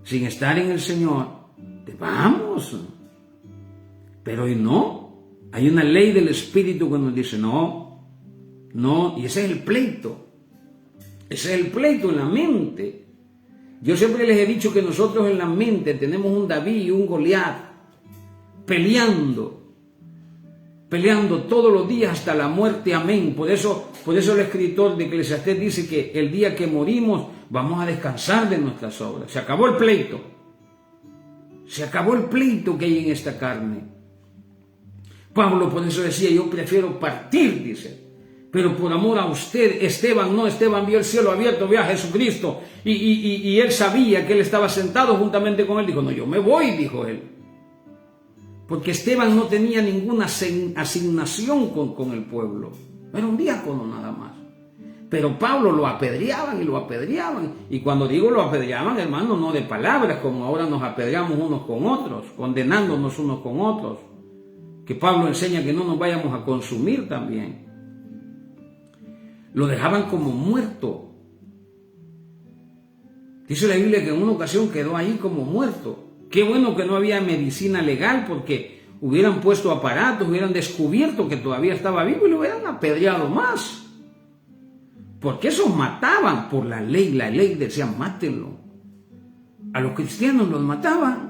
sin estar en el Señor, te vamos. Pero hoy no. Hay una ley del Espíritu que nos dice no, y ese es el pleito. Ese es el pleito en la mente. Yo siempre les he dicho que nosotros en la mente tenemos un David y un Goliat peleando todos los días hasta la muerte, amén. Por eso el escritor de Eclesiastés dice que el día que morimos vamos a descansar de nuestras obras. Se acabó el pleito. Se acabó el pleito que hay en esta carne. Pablo por eso decía, yo prefiero partir, dice, pero por amor a usted. Esteban vio el cielo abierto, vio a Jesucristo, y él sabía que él estaba sentado juntamente con él. Dijo, no, yo me voy, dijo él. Porque Esteban no tenía ninguna asignación con el pueblo. Era un diácono nada más. Pero Pablo lo apedreaban. Y cuando digo lo apedreaban, hermano, no de palabras, como ahora nos apedreamos unos con otros, condenándonos unos con otros. Que Pablo enseña que no nos vayamos a consumir también. Lo dejaban como muerto. Dice la Biblia que en una ocasión quedó ahí como muerto. Qué bueno que no había medicina legal, porque hubieran puesto aparatos, hubieran descubierto que todavía estaba vivo y lo hubieran apedreado más. Porque esos mataban por la ley. La ley decía, mátenlo. A los cristianos los mataban.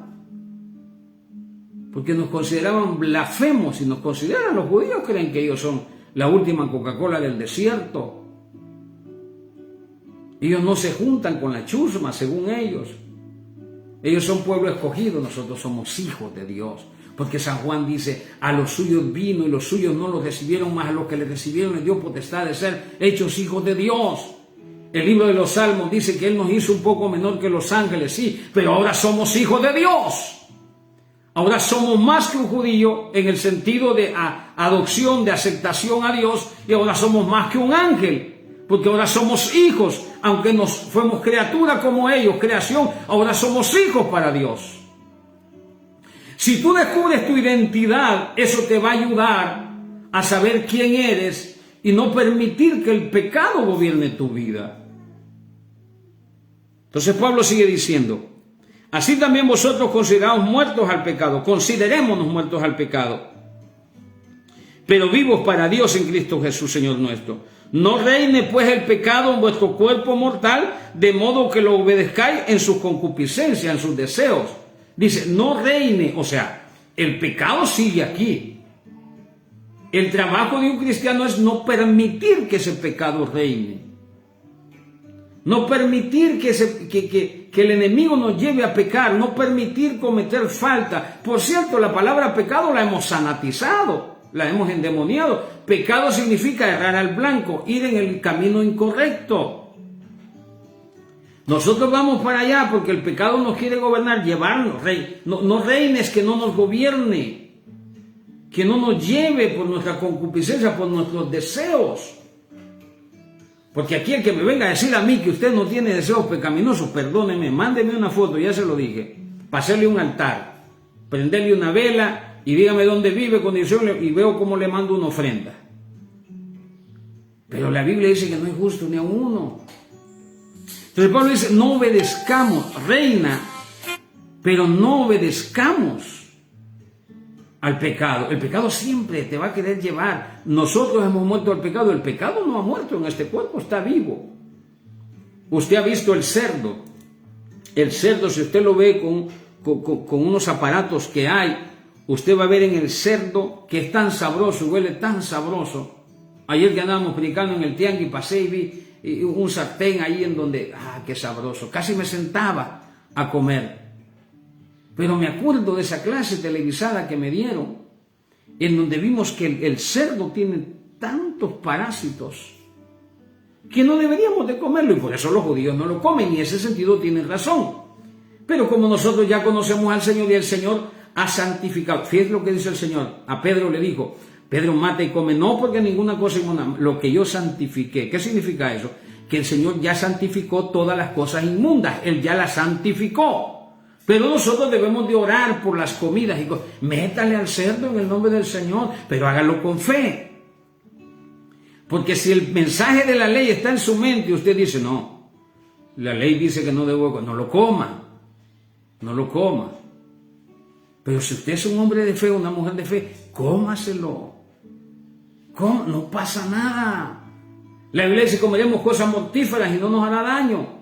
Porque nos consideraban blasfemos, y nos consideran, los judíos creen que ellos son la última Coca-Cola del desierto. Ellos no se juntan con la chusma, según ellos. Ellos son pueblo escogido, nosotros somos hijos de Dios. Porque San Juan dice, a los suyos vino y los suyos no los recibieron, más a los que le recibieron les dio potestad de ser hechos hijos de Dios. El libro de los Salmos dice que Él nos hizo un poco menor que los ángeles, sí, pero ahora somos hijos de Dios. Ahora somos más que un judío en el sentido de adopción, de aceptación a Dios, y ahora somos más que un ángel, porque ahora somos hijos, aunque nos fuimos criatura como ellos, creación, ahora somos hijos para Dios. Si tú descubres tu identidad, eso te va a ayudar a saber quién eres y no permitir que el pecado gobierne tu vida. Entonces Pablo sigue diciendo, así también vosotros consideraos muertos al pecado, considerémonos muertos al pecado, pero vivos para Dios en Cristo Jesús, Señor nuestro. No reine pues el pecado en vuestro cuerpo mortal, de modo que lo obedezcáis en sus concupiscencias, en sus deseos. Dice, no reine, o sea, el pecado sigue aquí. El trabajo de un cristiano es no permitir que ese pecado reine. No permitir que el enemigo nos lleve a pecar, no permitir cometer falta. Por cierto, la palabra pecado la hemos sanatizado, la hemos endemoniado. Pecado significa errar al blanco, ir en el camino incorrecto. Nosotros vamos para allá porque el pecado nos quiere gobernar, llevarnos. No reines que no nos gobierne, que no nos lleve por nuestra concupiscencia, por nuestros deseos. Porque aquí el que me venga a decir a mí que usted no tiene deseos pecaminosos, perdóneme, mándeme una foto, ya se lo dije, para hacerle un altar, prenderle una vela y dígame dónde vive, y veo cómo le mando una ofrenda. Pero la Biblia dice que no es justo ni a uno. Entonces Pablo dice, no obedezcamos, reina, pero no obedezcamos al pecado. El pecado siempre te va a querer llevar. Nosotros hemos muerto al pecado. El pecado no ha muerto en este cuerpo, está vivo. Usted ha visto el cerdo. El cerdo, si usted lo ve con unos aparatos que hay, usted va a ver en el cerdo que es tan sabroso, huele tan sabroso. Ayer que andábamos predicando en el tianguis, pasé y vi un sartén ahí en donde, qué sabroso. Casi me sentaba a comer. Pero me acuerdo de esa clase televisada que me dieron, en donde vimos que el cerdo tiene tantos parásitos que no deberíamos de comerlo, y por eso los judíos no lo comen, y en ese sentido tienen razón. Pero como nosotros ya conocemos al Señor y el Señor ha santificado, fíjate lo que dice el Señor, a Pedro le dijo, Pedro mata y come, no porque ninguna cosa inmunda, lo que yo santifiqué. ¿Qué significa eso? Que el Señor ya santificó todas las cosas inmundas, Él ya las santificó. Pero nosotros debemos de orar por las comidas. Y métale al cerdo en el nombre del Señor, pero hágalo con fe. Porque si el mensaje de la ley está en su mente y usted dice, no, la ley dice que no debo, no lo coma. No lo coma. Pero si usted es un hombre de fe, una mujer de fe, cómaselo. No pasa nada. La Biblia dice, comeremos cosas mortíferas y no nos hará daño.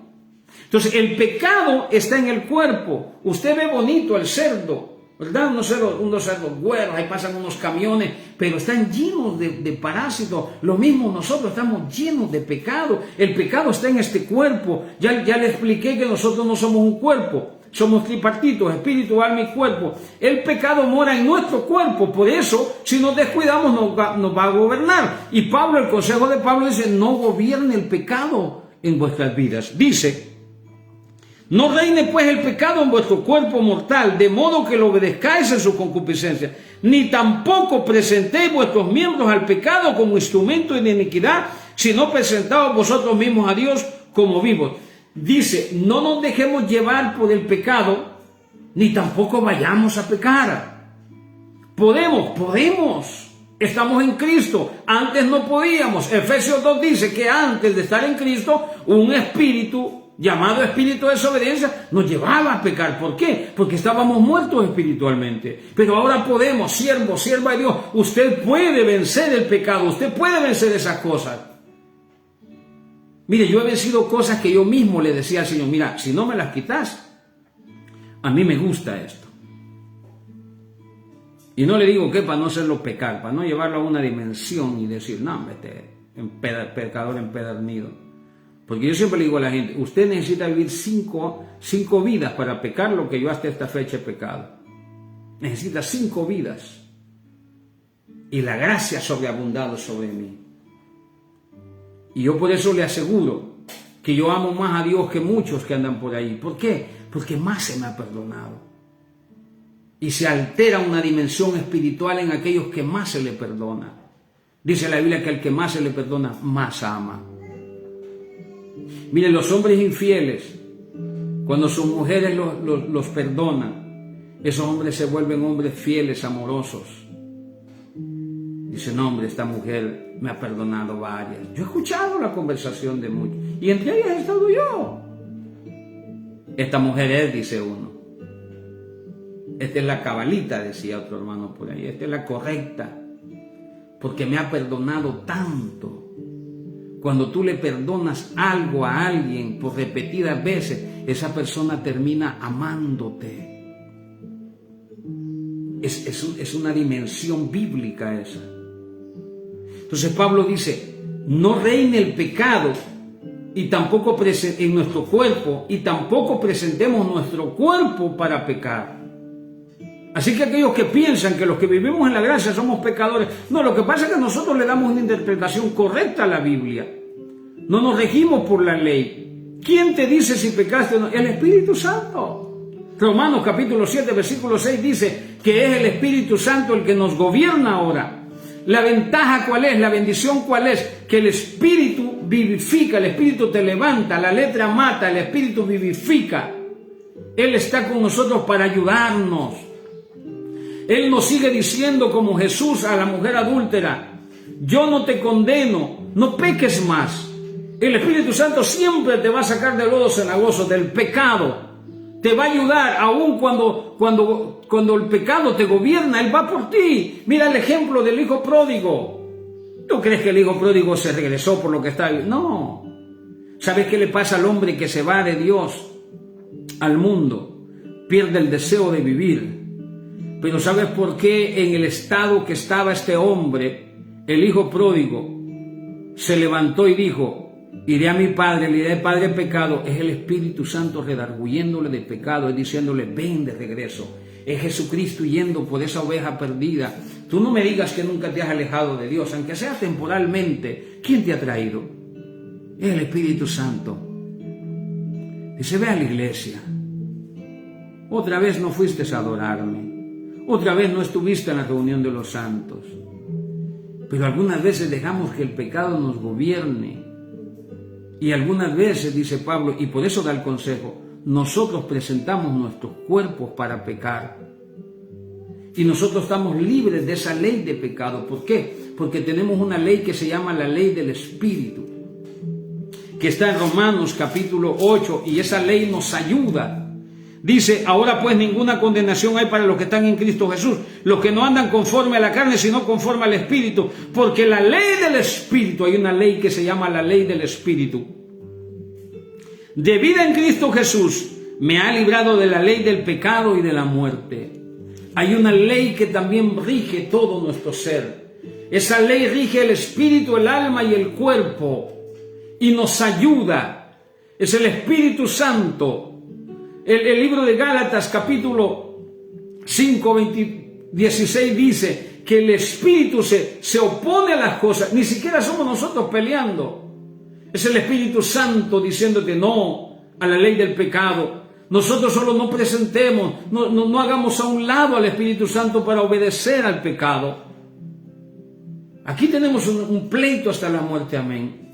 Entonces, el pecado está en el cuerpo. Usted ve bonito el cerdo, ¿verdad? Unos cerdos güeros, ahí pasan unos camiones, pero están llenos de parásitos. Lo mismo nosotros, estamos llenos de pecado. El pecado está en este cuerpo. Ya le expliqué que nosotros no somos un cuerpo. Somos tripartitos, espíritu, alma y cuerpo. El pecado mora en nuestro cuerpo. Por eso, si nos descuidamos, nos va a gobernar. Y Pablo, el consejo de Pablo dice, no gobierne el pecado en vuestras vidas. Dice, no reine pues el pecado en vuestro cuerpo mortal, de modo que lo obedezcáis en su concupiscencia, ni tampoco presentéis vuestros miembros al pecado como instrumento de iniquidad, sino presentaos vosotros mismos a Dios como vivos. Dice, no nos dejemos llevar por el pecado, ni tampoco vayamos a pecar. Podemos. Estamos en Cristo. Antes no podíamos. Efesios 2 dice que antes de estar en Cristo, un espíritu llamado espíritu de desobediencia nos llevaba a pecar. ¿Por qué? Porque estábamos muertos espiritualmente. Pero ahora podemos, sierva de Dios, usted puede vencer el pecado, usted puede vencer esas cosas. Mire, yo he vencido cosas que yo mismo le decía al Señor, mira, si no me las quitas, a mí me gusta esto. Y no le digo que para no hacerlo pecar, para no llevarlo a una dimensión y decir, no, pecador empedernido. Porque yo siempre le digo a la gente, usted necesita vivir cinco vidas para pecar lo que yo hasta esta fecha he pecado. Necesita 5 vidas. Y la gracia ha sobreabundado sobre mí. Y yo por eso le aseguro que yo amo más a Dios que muchos que andan por ahí. ¿Por qué? Porque más se me ha perdonado. Y se altera una dimensión espiritual en aquellos que más se le perdona. Dice la Biblia que al que más se le perdona, más ama. Mire, los hombres infieles, cuando sus mujeres los perdonan, esos hombres se vuelven hombres fieles, amorosos. Dice, no, hombre, esta mujer me ha perdonado varias. Yo he escuchado la conversación de muchos. Y entre ellas he estado yo. Esta mujer es, dice uno. Esta es la cabalita, decía otro hermano por ahí. Esta es la correcta. Porque me ha perdonado tanto. Cuando tú le perdonas algo a alguien por repetidas veces, esa persona termina amándote. Es una dimensión bíblica esa. Entonces Pablo dice, no reine el pecado y tampoco en nuestro cuerpo, y tampoco presentemos nuestro cuerpo para pecar. Así que aquellos que piensan que los que vivimos en la gracia somos pecadores, no, lo que pasa es que nosotros le damos una interpretación correcta a la Biblia. No nos regimos por la ley. ¿Quién te dice si pecaste o no? El Espíritu Santo. Romanos capítulo 7, versículo 6 dice que es el Espíritu Santo el que nos gobierna ahora. La ventaja ¿cuál es? La bendición ¿cuál es? Que el Espíritu vivifica, el Espíritu te levanta, la letra mata, el Espíritu vivifica. Él está con nosotros para ayudarnos. Él nos sigue diciendo como Jesús a la mujer adúltera: yo no te condeno, no peques más. El Espíritu Santo siempre te va a sacar del lodo cenagoso, del pecado. Te va a ayudar aun cuando el pecado te gobierna. Él va por ti. Mira el ejemplo del hijo pródigo. ¿Tú crees que el hijo pródigo se regresó por lo que está viviendo? No. ¿Sabes qué le pasa al hombre que se va de Dios al mundo? Pierde el deseo de vivir. Pero ¿sabes por qué en el estado que estaba este hombre, el hijo pródigo, se levantó y dijo: iré a mi padre, le diré: Padre, pecado? Es el Espíritu Santo redarguyéndole de pecado, es diciéndole: ven de regreso. Es Jesucristo yendo por esa oveja perdida. Tú no me digas que nunca te has alejado de Dios, aunque sea temporalmente. ¿Quién te ha traído? Es el Espíritu Santo. Dice: ve a la iglesia. Otra vez no fuiste a adorarme. Otra vez no estuviste en la reunión de los santos. Pero algunas veces dejamos que el pecado nos gobierne. Y algunas veces, dice Pablo, y por eso da el consejo, nosotros presentamos nuestros cuerpos para pecar. Y nosotros estamos libres de esa ley de pecado. ¿Por qué? Porque tenemos una ley que se llama la ley del Espíritu, que está en Romanos capítulo 8, y esa ley nos ayuda. Dice: ahora pues ninguna condenación hay para los que están en Cristo Jesús, los que no andan conforme a la carne, sino conforme al Espíritu, porque la ley del Espíritu, hay una ley que se llama la ley del Espíritu, de vida en Cristo Jesús, me ha librado de la ley del pecado y de la muerte. Hay una ley que también rige todo nuestro ser. Esa ley rige el espíritu, el alma y el cuerpo, y nos ayuda. Es el Espíritu Santo. El libro de Gálatas capítulo 5, 16 dice que el Espíritu se opone a las cosas. Ni siquiera somos nosotros peleando. Es el Espíritu Santo diciéndote no a la ley del pecado. Nosotros solo no presentemos, no hagamos a un lado al Espíritu Santo para obedecer al pecado. Aquí tenemos un pleito hasta la muerte, amén.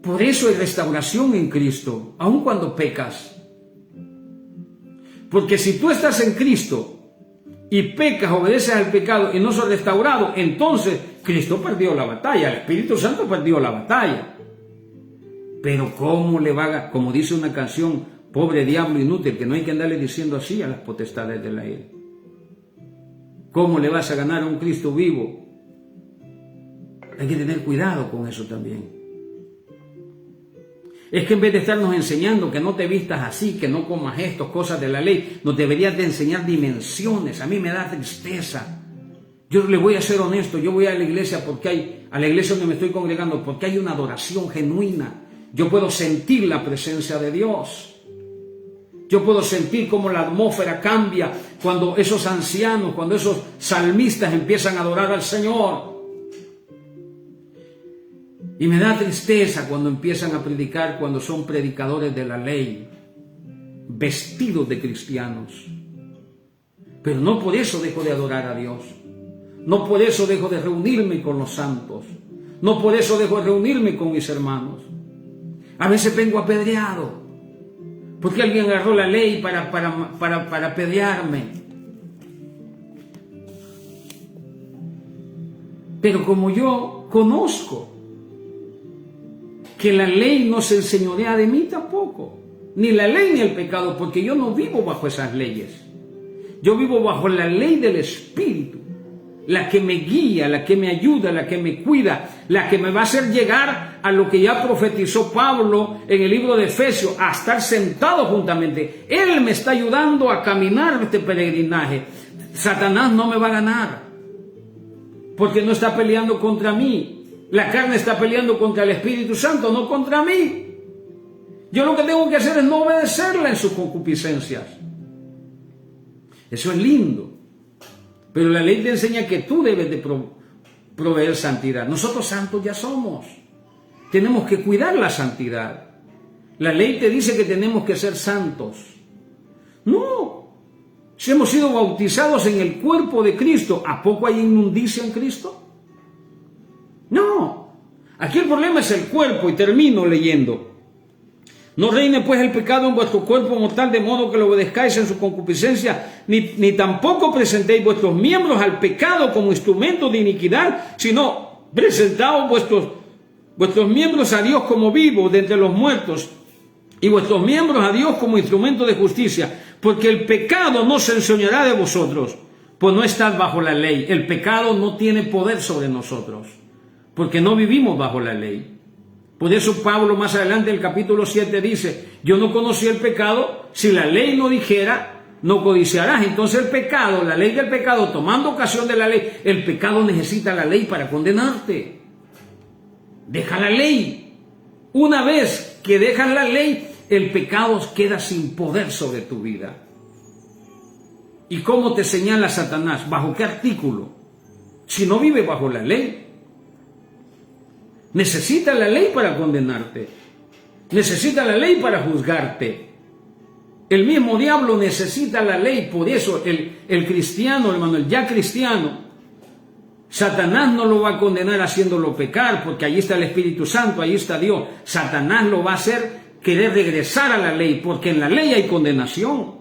Por eso hay restauración en Cristo, aun cuando pecas. Porque si tú estás en Cristo y pecas, obedeces al pecado y no sos restaurado, entonces Cristo perdió la batalla, el Espíritu Santo perdió la batalla. Pero ¿cómo le va a, como dice una canción, pobre diablo inútil, que no hay que andarle diciendo así a las potestades del aire? ¿Cómo le vas a ganar a un Cristo vivo? Hay que tener cuidado con eso también. Es que en vez de estarnos enseñando que no te vistas así, que no comas esto, cosas de la ley, nos deberías de enseñar dimensiones. A mí me da tristeza. Yo le voy a ser honesto, yo voy a la iglesia a la iglesia donde me estoy congregando, porque hay una adoración genuina. Yo puedo sentir la presencia de Dios. Yo puedo sentir cómo la atmósfera cambia cuando esos ancianos, cuando esos salmistas empiezan a adorar al Señor. Y me da tristeza cuando empiezan a predicar, cuando son predicadores de la ley, vestidos de cristianos. Pero no por eso dejo de adorar a Dios. No por eso dejo de reunirme con los santos. No por eso dejo de reunirme con mis hermanos. A veces vengo apedreado, porque alguien agarró la ley para apedrearme. Pero como yo conozco que la ley no se enseñorea de mí tampoco, ni la ley ni el pecado, porque yo no vivo bajo esas leyes. Yo vivo bajo la ley del Espíritu, la que me guía, la que me ayuda, la que me cuida, la que me va a hacer llegar a lo que ya profetizó Pablo en el libro de Efesios, a estar sentado juntamente. Él me está ayudando a caminar este peregrinaje. Satanás no me va a ganar, porque no está peleando contra mí. La carne está peleando contra el Espíritu Santo, no contra mí. Yo lo que tengo que hacer es no obedecerla en sus concupiscencias. Eso es lindo. Pero la ley te enseña que tú debes de proveer santidad. Nosotros santos ya somos. Tenemos que cuidar la santidad. La ley te dice que tenemos que ser santos. No. Si hemos sido bautizados en el cuerpo de Cristo, ¿a poco hay inmundicia en Cristo? No. Aquí el problema es el cuerpo, y termino leyendo. No reine pues el pecado en vuestro cuerpo mortal, de modo que lo obedezcáis en su concupiscencia, ni tampoco presentéis vuestros miembros al pecado como instrumentos de iniquidad, sino presentaos vuestros miembros a Dios como vivos de entre los muertos, y vuestros miembros a Dios como instrumentos de justicia, porque el pecado no se enseñoreará de vosotros, pues no estás bajo la ley. El pecado no tiene poder sobre nosotros, porque no vivimos bajo la ley. Por eso Pablo más adelante en el capítulo 7 dice, yo no conocí el pecado, si la ley no dijera, no codiciarás. Entonces el pecado, la ley del pecado, tomando ocasión de la ley, el pecado necesita la ley para condenarte. Deja la ley. Una vez que dejas la ley, el pecado queda sin poder sobre tu vida. ¿Y cómo te señala Satanás? ¿Bajo qué artículo? Si no vive bajo la ley. Necesita la ley para condenarte. Necesita la ley para juzgarte. El mismo diablo necesita la ley. Por eso el cristiano, hermano, el ya cristiano, Satanás no lo va a condenar haciéndolo pecar, porque allí está el Espíritu Santo, allí está Dios. Satanás lo va a hacer querer regresar a la ley, porque en la ley hay condenación.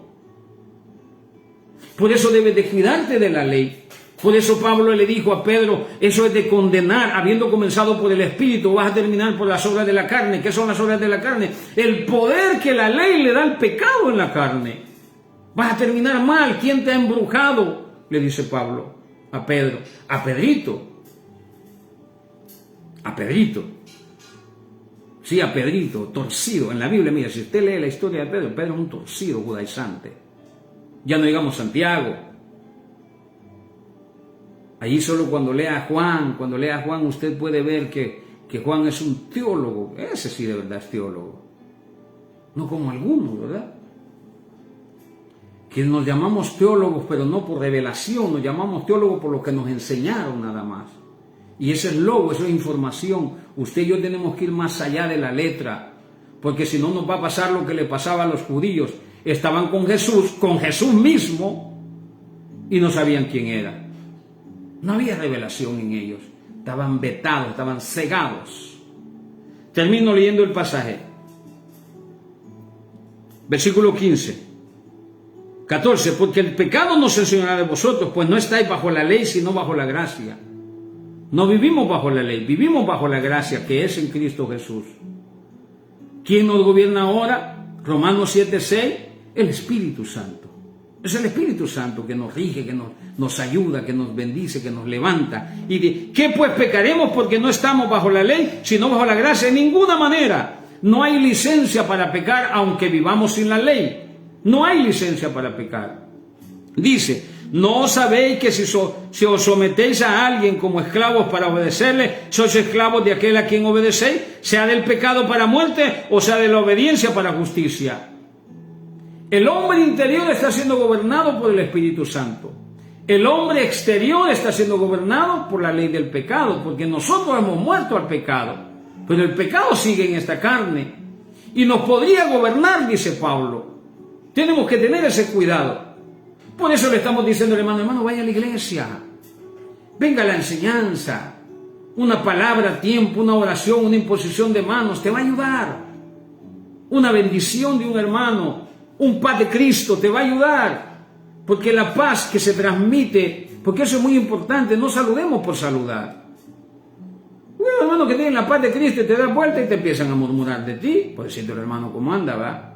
Por eso debes de cuidarte de la ley. Por eso Pablo le dijo a Pedro, eso es de condenar, habiendo comenzado por el Espíritu, vas a terminar por las obras de la carne. ¿Qué son las obras de la carne? El poder que la ley le da al pecado en la carne. Vas a terminar mal. ¿Quién te ha embrujado? Le dice Pablo a Pedro, a Pedrito. A Pedrito. Sí, a Pedrito, torcido. En la Biblia, mira, si usted lee la historia de Pedro, Pedro es un torcido judaizante. Ya no digamos Santiago. Allí solo cuando lea a Juan, usted puede ver que Juan es un teólogo. Ese sí de verdad es teólogo. No como algunos, ¿verdad? Que nos llamamos teólogos, pero no por revelación, nos llamamos teólogos por lo que nos enseñaron nada más. Y ese es logo, eso es información. Usted y yo tenemos que ir más allá de la letra, porque si no nos va a pasar lo que le pasaba a los judíos. Estaban con Jesús mismo, y no sabían quién era. No había revelación en ellos. Estaban vetados, estaban cegados. Termino leyendo el pasaje. Versículo 15. 14. Porque el pecado no se enseñará de vosotros, pues no estáis bajo la ley, sino bajo la gracia. No vivimos bajo la ley, vivimos bajo la gracia que es en Cristo Jesús. ¿Quién nos gobierna ahora? Romanos 7:6. El Espíritu Santo. Es el Espíritu Santo que nos rige, que nos ayuda, que nos bendice, que nos levanta. Y ¿qué pues pecaremos porque no estamos bajo la ley, sino bajo la gracia? En ninguna manera. No hay licencia para pecar aunque vivamos sin la ley. No hay licencia para pecar. Dice, ¿no sabéis que si os sometéis a alguien como esclavos para obedecerle, sois esclavos de aquel a quien obedecéis, sea del pecado para muerte o sea de la obediencia para justicia? El hombre interior está siendo gobernado por el Espíritu Santo. El hombre exterior está siendo gobernado por la ley del pecado, porque nosotros hemos muerto al pecado. Pero el pecado sigue en esta carne y nos podría gobernar, dice Pablo. Tenemos que tener ese cuidado. Por eso le estamos diciendo al hermano, vaya a la iglesia. Venga a la enseñanza. Una palabra a tiempo, una oración, una imposición de manos te va a ayudar. Una bendición de un hermano, un paz de Cristo te va a ayudar, porque la paz que se transmite, porque eso es muy importante, no saludemos por saludar. Un hermano que tiene la paz de Cristo te da vuelta y te empiezan a murmurar de ti, por decirte el hermano cómo anda, ¿va?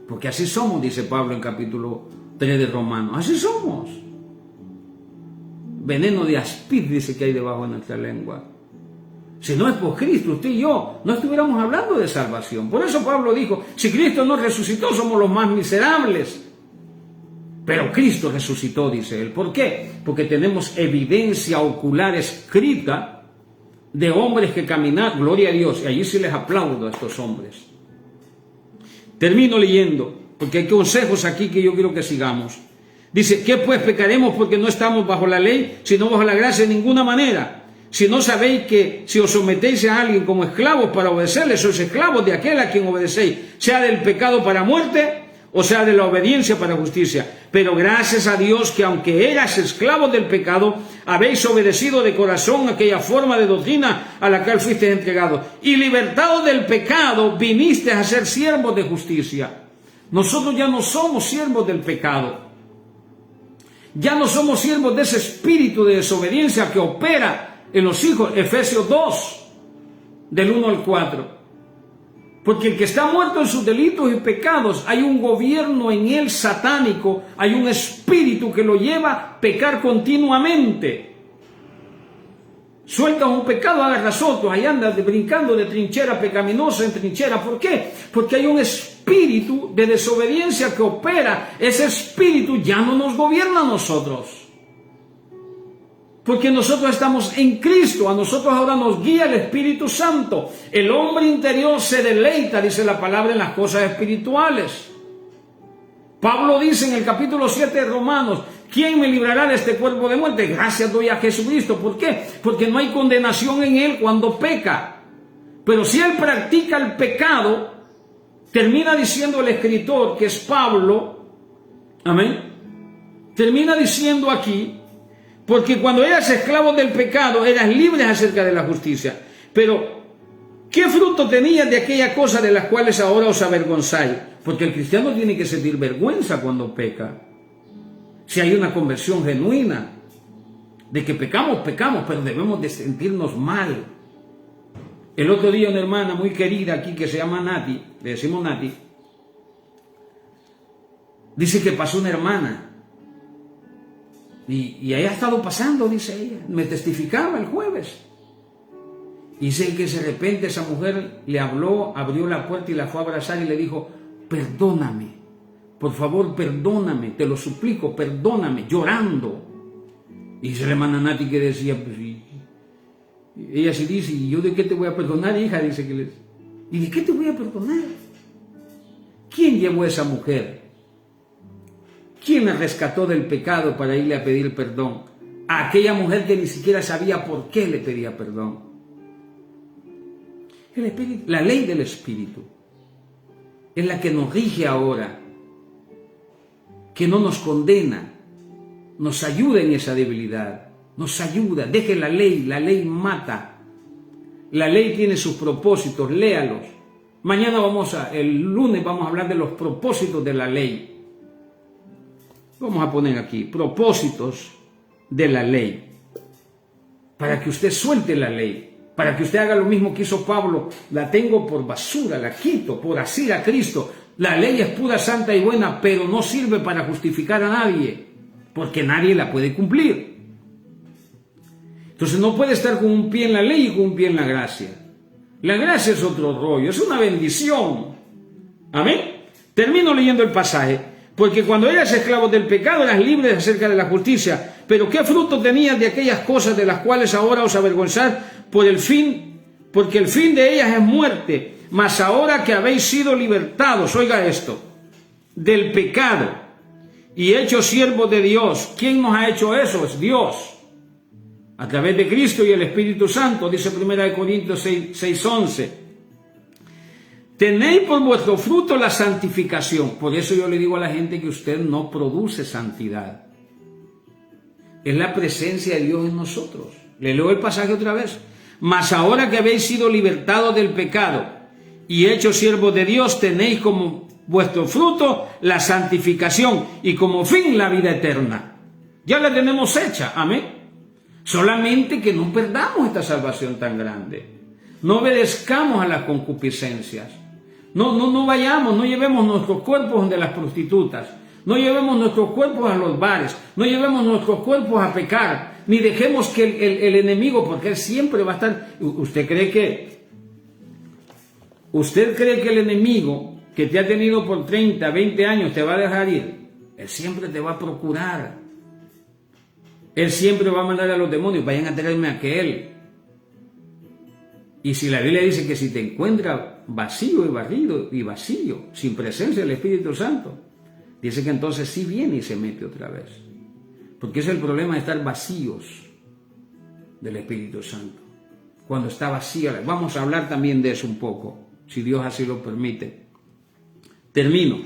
Porque así somos, dice Pablo en capítulo 3 de Romanos, así somos. Veneno de aspid dice que hay debajo de nuestra lengua. Si no es por Cristo, usted y yo no estuviéramos hablando de salvación. Por eso Pablo dijo, si Cristo no resucitó, somos los más miserables. Pero Cristo resucitó, dice él. ¿Por qué? Porque tenemos evidencia ocular escrita de hombres que caminan, gloria a Dios, y allí sí les aplaudo a estos hombres. Termino leyendo, porque hay consejos aquí que yo quiero que sigamos. Dice, ¿qué pues pecaremos porque no estamos bajo la ley, sino bajo la gracia? De ninguna manera. Si no sabéis que si os sometéis a alguien como esclavos para obedecerle, sois esclavos de aquel a quien obedecéis, sea del pecado para muerte, o sea de la obediencia para justicia. Pero gracias a Dios que aunque eras esclavos del pecado, habéis obedecido de corazón aquella forma de doctrina a la cual fuisteis entregados. Y libertados del pecado, vinisteis a ser siervos de justicia. Nosotros ya no somos siervos del pecado. Ya no somos siervos de ese espíritu de desobediencia que opera en los hijos. Efesios 2, del 1 al 4. Porque el que está muerto en sus delitos y pecados, hay un gobierno en él satánico, hay un espíritu que lo lleva a pecar continuamente. Suelta un pecado, agarras otro, ahí anda brincando de trinchera pecaminosa en trinchera. ¿Por qué? Porque hay un espíritu de desobediencia que opera. Ese espíritu ya no nos gobierna a nosotros. Porque nosotros estamos en Cristo, a nosotros ahora nos guía el Espíritu Santo. El hombre interior se deleita, dice la palabra, en las cosas espirituales. Pablo dice en el capítulo 7 de Romanos, ¿quién me librará de este cuerpo de muerte? Gracias doy a Jesucristo. ¿Por qué? Porque no hay condenación en él cuando peca. Pero si él practica el pecado, termina diciendo el escritor, que es Pablo, amén, termina diciendo aquí, porque cuando eras esclavo del pecado, eras libre acerca de la justicia. Pero, ¿qué fruto tenías de aquella cosa de las cuales ahora os avergonzáis? Porque el cristiano tiene que sentir vergüenza cuando peca. Si hay una conversión genuina, de que pecamos, pero debemos de sentirnos mal. El otro día una hermana muy querida aquí que se llama Nati, le decimos Nati, dice que pasó una hermana. Y ahí ha estado pasando, dice ella. Me testificaba el jueves. Dice que de repente esa mujer le habló, abrió la puerta y la fue a abrazar y le dijo, perdóname, por favor perdóname, te lo suplico, perdóname, llorando. Y dice la hermana Nati que decía, pues, ella sí dice, ¿y yo de qué te voy a perdonar, hija? Dice que ¿y de qué te voy a perdonar? ¿Quién llevó a esa mujer? ¿Quién la rescató del pecado para irle a pedir perdón? A aquella mujer que ni siquiera sabía por qué le pedía perdón. El espíritu, la ley del Espíritu es la que nos rige ahora, que no nos condena, nos ayuda en esa debilidad, nos ayuda. Deje la ley mata. La ley tiene sus propósitos, léalos. Mañana el lunes vamos a hablar de los propósitos de la ley. Vamos a poner aquí, propósitos de la ley. Para que usted suelte la ley, para que usted haga lo mismo que hizo Pablo. La tengo por basura, la quito, por asir a Cristo. La ley es pura, santa y buena, pero no sirve para justificar a nadie, porque nadie la puede cumplir. Entonces no puede estar con un pie en la ley y con un pie en la gracia. La gracia es otro rollo, es una bendición. Amén. Termino leyendo el pasaje. Porque cuando eras esclavo del pecado eras libres acerca de la justicia. Pero ¿qué fruto tenías de aquellas cosas de las cuales ahora os avergonzáis porque el fin de ellas es muerte? Mas ahora que habéis sido libertados, oiga esto, del pecado y hechos siervos de Dios. ¿Quién nos ha hecho eso? Es Dios. A través de Cristo y el Espíritu Santo, dice 1 Corintios 6:11. Tenéis por vuestro fruto la santificación. Por eso yo le digo a la gente que usted no produce santidad. Es la presencia de Dios en nosotros. Le leo el pasaje otra vez. Mas ahora que habéis sido libertados del pecado y hechos siervos de Dios, tenéis como vuestro fruto la santificación y como fin la vida eterna. Ya la tenemos hecha, amén. Solamente que no perdamos esta salvación tan grande. No obedezcamos a las concupiscencias. No vayamos, no llevemos nuestros cuerpos donde las prostitutas, no llevemos nuestros cuerpos a los bares, no llevemos nuestros cuerpos a pecar, ni dejemos que el enemigo, porque él siempre va a estar. ¿Usted cree que el enemigo que te ha tenido por 30, 20 años te va a dejar ir? Él siempre te va a procurar. Él siempre va a mandar a los demonios, vayan a traerme a aquel. Y si la Biblia dice que si te encuentra vacío y barrido y vacío, sin presencia del Espíritu Santo, dice que entonces sí viene y se mete otra vez. Porque es el problema de estar vacíos del Espíritu Santo. Cuando está vacío, vamos a hablar también de eso un poco, si Dios así lo permite. Termino.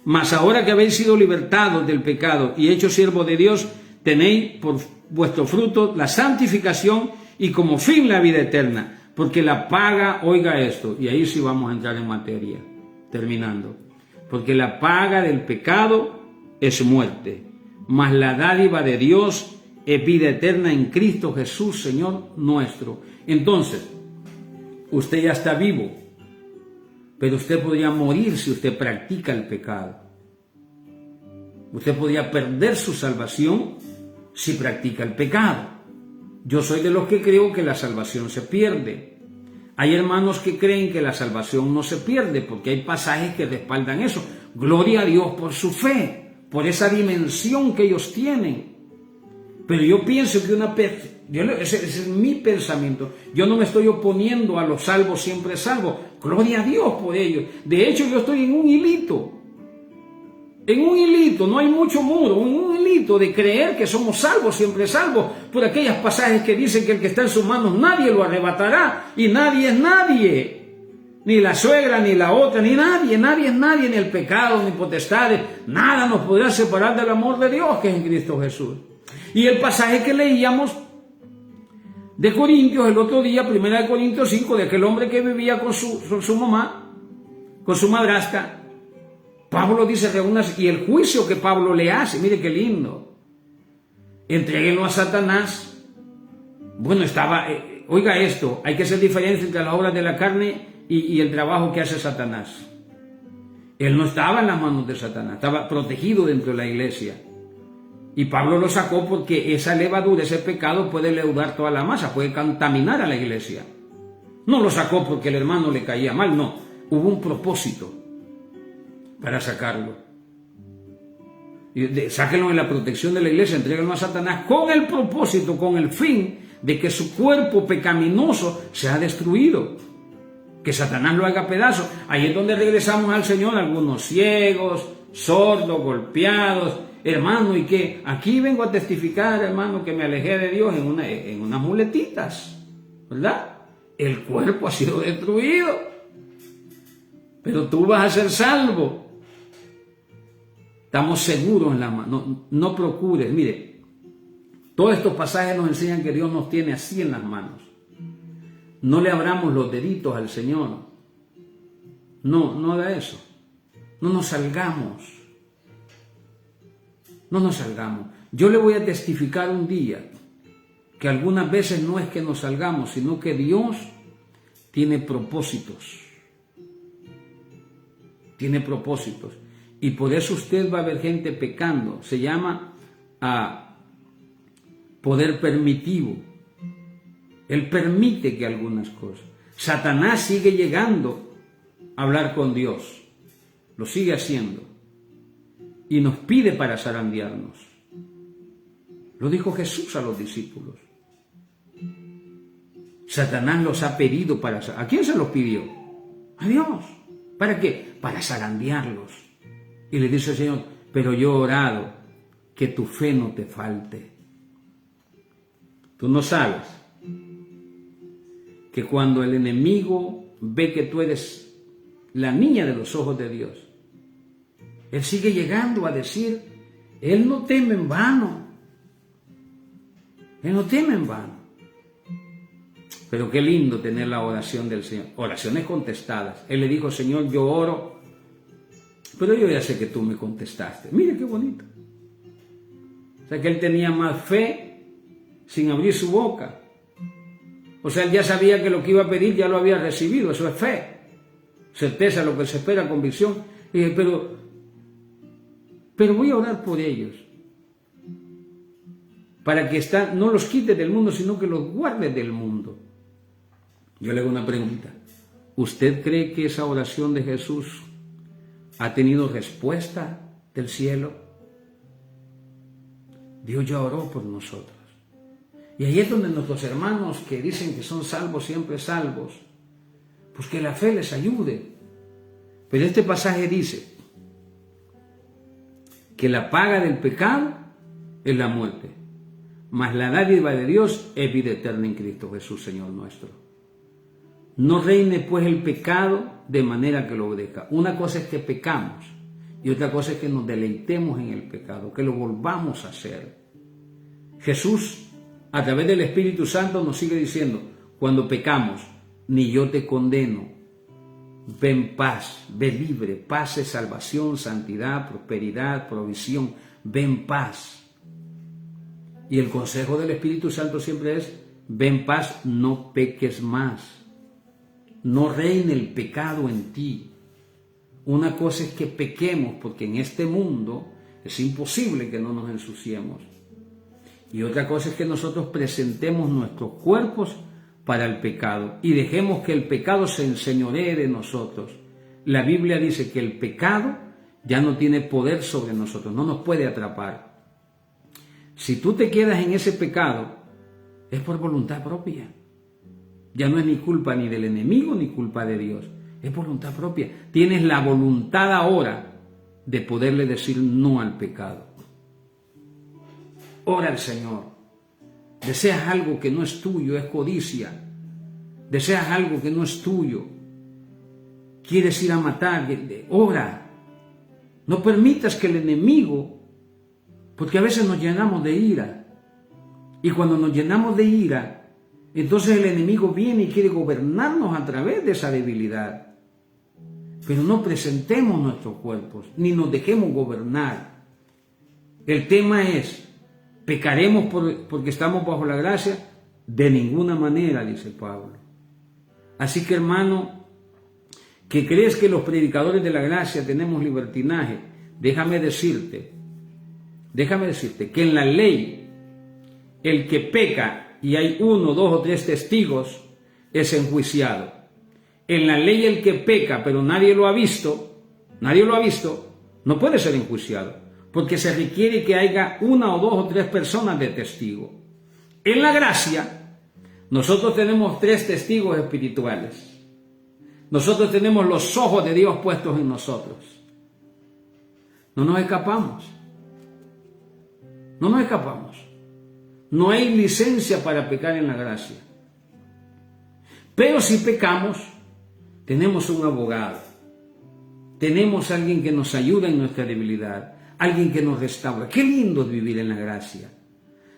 Mas ahora que habéis sido libertados del pecado y hechos siervos de Dios, tenéis por vuestro fruto la santificación y como fin la vida eterna. Porque la paga, oiga esto, y ahí sí vamos a entrar en materia, terminando. Porque la paga del pecado es muerte, mas la dádiva de Dios es vida eterna en Cristo Jesús, Señor nuestro. Entonces, usted ya está vivo, pero usted podría morir si usted practica el pecado. Usted podría perder su salvación si practica el pecado. Yo soy de los que creo que la salvación se pierde. Hay hermanos que creen que la salvación no se pierde porque hay pasajes que respaldan eso. Gloria a Dios por su fe, por esa dimensión que ellos tienen. Pero yo pienso que ese es mi pensamiento. Yo no me estoy oponiendo a los salvos siempre salvos. Gloria a Dios por ellos. De hecho, yo estoy en un hilito. No hay mucho muro, en un hilito de creer que somos salvos, siempre salvos, por aquellos pasajes que dicen que el que está en sus manos nadie lo arrebatará, y nadie es nadie, ni la suegra, ni la otra, ni nadie es nadie, ni el pecado, ni potestades, nada nos podrá separar del amor de Dios que es en Cristo Jesús. Y el pasaje que leíamos de Corintios el otro día, 1 Corintios 5, de aquel hombre que vivía con su mamá, con su madrastra, Pablo dice, reúnase, y el juicio que Pablo le hace, mire qué lindo, entréguenlo a Satanás. Bueno, oiga esto, hay que hacer diferencia entre las obras de la carne y el trabajo que hace Satanás. Él no estaba en las manos de Satanás, estaba protegido dentro de la iglesia. Y Pablo lo sacó porque esa levadura, ese pecado puede leudar toda la masa, puede contaminar a la iglesia. No lo sacó porque el hermano le caía mal, no, hubo un propósito para sacarlo. Sáquenlo en la protección de la iglesia, entréguenlo a Satanás con el propósito, con el fin de que su cuerpo pecaminoso sea destruido, que Satanás lo haga pedazos. Ahí es donde regresamos al Señor, algunos ciegos, sordos, golpeados, hermano, y que aquí vengo a testificar, hermano, que me alejé de Dios en unas muletitas, ¿verdad? El cuerpo ha sido destruido, pero tú vas a ser salvo. Estamos seguros en la mano, no procures. Mire, todos estos pasajes nos enseñan que Dios nos tiene así en las manos. No le abramos los deditos al Señor. No haga eso. No nos salgamos. Yo le voy a testificar un día que algunas veces no es que nos salgamos, sino que Dios tiene propósitos. Tiene propósitos. Y por eso usted va a ver gente pecando. Se llama poder permitivo. Él permite que algunas cosas. Satanás sigue llegando a hablar con Dios. Lo sigue haciendo. Y nos pide para zarandearnos. Lo dijo Jesús a los discípulos. Satanás los ha pedido para... ¿A quién se los pidió? A Dios. ¿Para qué? Para zarandearlos. Y le dice el Señor, pero yo he orado que tu fe no te falte. Tú no sabes que cuando el enemigo ve que tú eres la niña de los ojos de Dios, él sigue llegando a decir, él no teme en vano. Él no teme en vano. Pero qué lindo tener la oración del Señor. Oraciones contestadas. Él le dijo, Señor, yo oro, pero yo ya sé que tú me contestaste. Mire qué bonito. O sea que él tenía más fe sin abrir su boca. O sea, él ya sabía que lo que iba a pedir ya lo había recibido. Eso es fe. Certeza, lo que se espera, convicción. Y dije, pero voy a orar por ellos. Para que no los quites del mundo, sino que los guardes del mundo. Yo le hago una pregunta. ¿Usted cree que esa oración de Jesús ha tenido respuesta del cielo. Dios ya oró por nosotros. Y ahí es donde nuestros hermanos que dicen que son salvos, siempre salvos, pues que la fe les ayude. Pero este pasaje dice que la paga del pecado es la muerte, mas la dádiva de Dios es vida eterna en Cristo Jesús, Señor nuestro. No reine pues el pecado de manera que lo obedezca. Una cosa es que pecamos y otra cosa es que nos deleitemos en el pecado, que lo volvamos a hacer. Jesús, a través del Espíritu Santo, nos sigue diciendo, cuando pecamos, ni yo te condeno, ve en paz, ve libre, paz es salvación, santidad, prosperidad, provisión, ve en paz. Y el consejo del Espíritu Santo siempre es, ve en paz, no peques más. No reine el pecado en ti. Una cosa es que pequemos, porque en este mundo es imposible que no nos ensuciemos. Y otra cosa es que nosotros presentemos nuestros cuerpos para el pecado y dejemos que el pecado se enseñoree de nosotros. La Biblia dice que el pecado ya no tiene poder sobre nosotros, no nos puede atrapar. Si tú te quedas en ese pecado, es por voluntad propia. Ya no es ni culpa ni del enemigo ni culpa de Dios, es voluntad propia. Tienes la voluntad ahora de poderle decir no al pecado. Ora al Señor. Deseas algo que no es tuyo, es codicia. Deseas algo que no es tuyo. Quieres ir a matar, ora. No permitas que el enemigo, porque a veces nos llenamos de ira. Y cuando nos llenamos de ira, entonces el enemigo viene y quiere gobernarnos a través de esa debilidad. Pero no presentemos nuestros cuerpos, ni nos dejemos gobernar. El tema es, ¿pecaremos porque estamos bajo la gracia? De ninguna manera, dice Pablo. Así que, hermano, que crees que los predicadores de la gracia tenemos libertinaje, déjame decirte que en la ley, el que peca y hay 1, 2 o 3 testigos, es enjuiciado. En la ley el que peca, pero nadie lo ha visto, no puede ser enjuiciado, porque se requiere que haya 1 o 2 o 3 personas de testigo. En la gracia, nosotros tenemos 3 testigos espirituales. Nosotros tenemos los ojos de Dios puestos en nosotros. No nos escapamos. No hay licencia para pecar en la gracia. Pero si pecamos, tenemos un abogado. Tenemos a alguien que nos ayuda en nuestra debilidad. Alguien que nos restaura. Qué lindo es vivir en la gracia.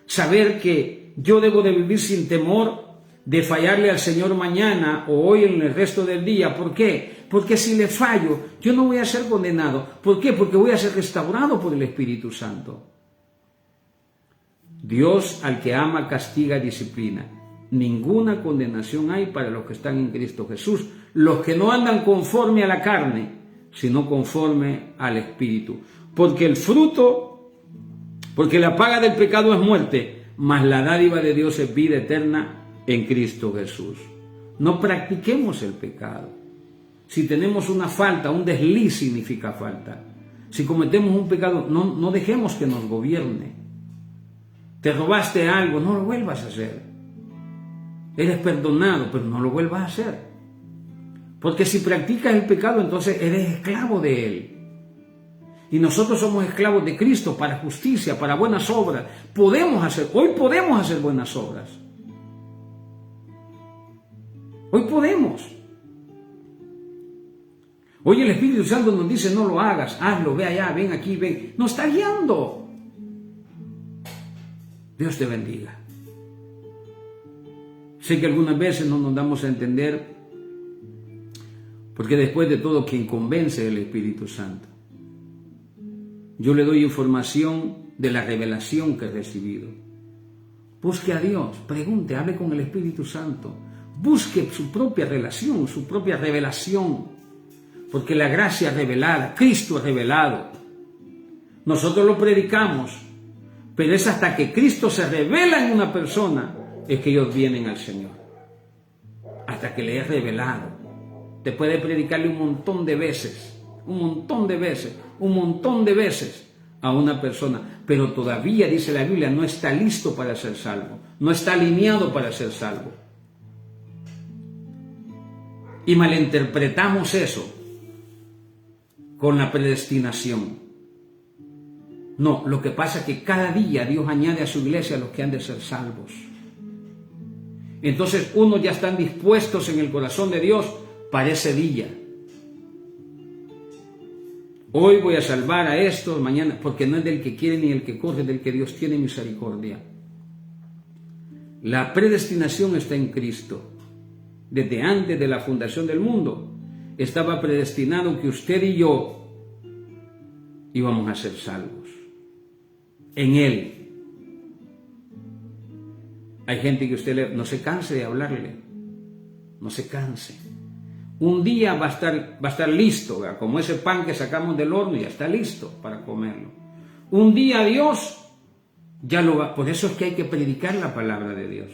Saber que yo debo de vivir sin temor de fallarle al Señor mañana o hoy en el resto del día. ¿Por qué? Porque si le fallo, yo no voy a ser condenado. ¿Por qué? Porque voy a ser restaurado por el Espíritu Santo. Dios al que ama castiga, disciplina. Ninguna condenación hay para los que están en Cristo Jesús, los que no andan conforme a la carne, sino conforme al Espíritu. Porque la paga del pecado es muerte, mas la dádiva de Dios es vida eterna en Cristo Jesús. No practiquemos el pecado. Si tenemos una falta, un desliz significa falta. Si cometemos un pecado, no dejemos que nos gobierne. Te robaste algo, no lo vuelvas a hacer. Eres perdonado, pero no lo vuelvas a hacer. Porque si practicas el pecado, entonces eres esclavo de él. Y nosotros somos esclavos de Cristo para justicia, para buenas obras. Hoy podemos hacer buenas obras. Hoy podemos. Hoy el Espíritu Santo nos dice, no lo hagas, hazlo, ve allá, ven aquí, ven. Nos está guiando. Dios te bendiga. Sé que algunas veces no nos damos a entender, porque después de todo, quien convence es el Espíritu Santo. Yo le doy información de la revelación que he recibido. Busque a Dios, pregunte, hable con el Espíritu Santo. Busque su propia relación, su propia revelación. Porque la gracia revelada, Cristo revelado. Nosotros lo predicamos. Pero es hasta que Cristo se revela en una persona, es que ellos vienen al Señor. Hasta que le es revelado. Te puede predicarle un montón de veces, un montón de veces a una persona, pero todavía, dice la Biblia, no está listo para ser salvo, no está alineado para ser salvo. Y malinterpretamos eso con la predestinación. No, lo que pasa es que cada día Dios añade a su iglesia a los que han de ser salvos. Entonces unos ya están dispuestos en el corazón de Dios para ese día. Hoy voy a salvar a estos, mañana, porque no es del que quiere ni el que corre, es del que Dios tiene misericordia. La predestinación está en Cristo. Desde antes de la fundación del mundo, estaba predestinado que usted y yo íbamos a ser salvos. En Él. Hay gente que usted no se canse de hablarle. No se canse. Un día va a estar listo, ¿verdad? Como ese pan que sacamos del horno, ya está listo para comerlo. Un día Dios ya lo va. Por eso es que hay que predicar la palabra de Dios.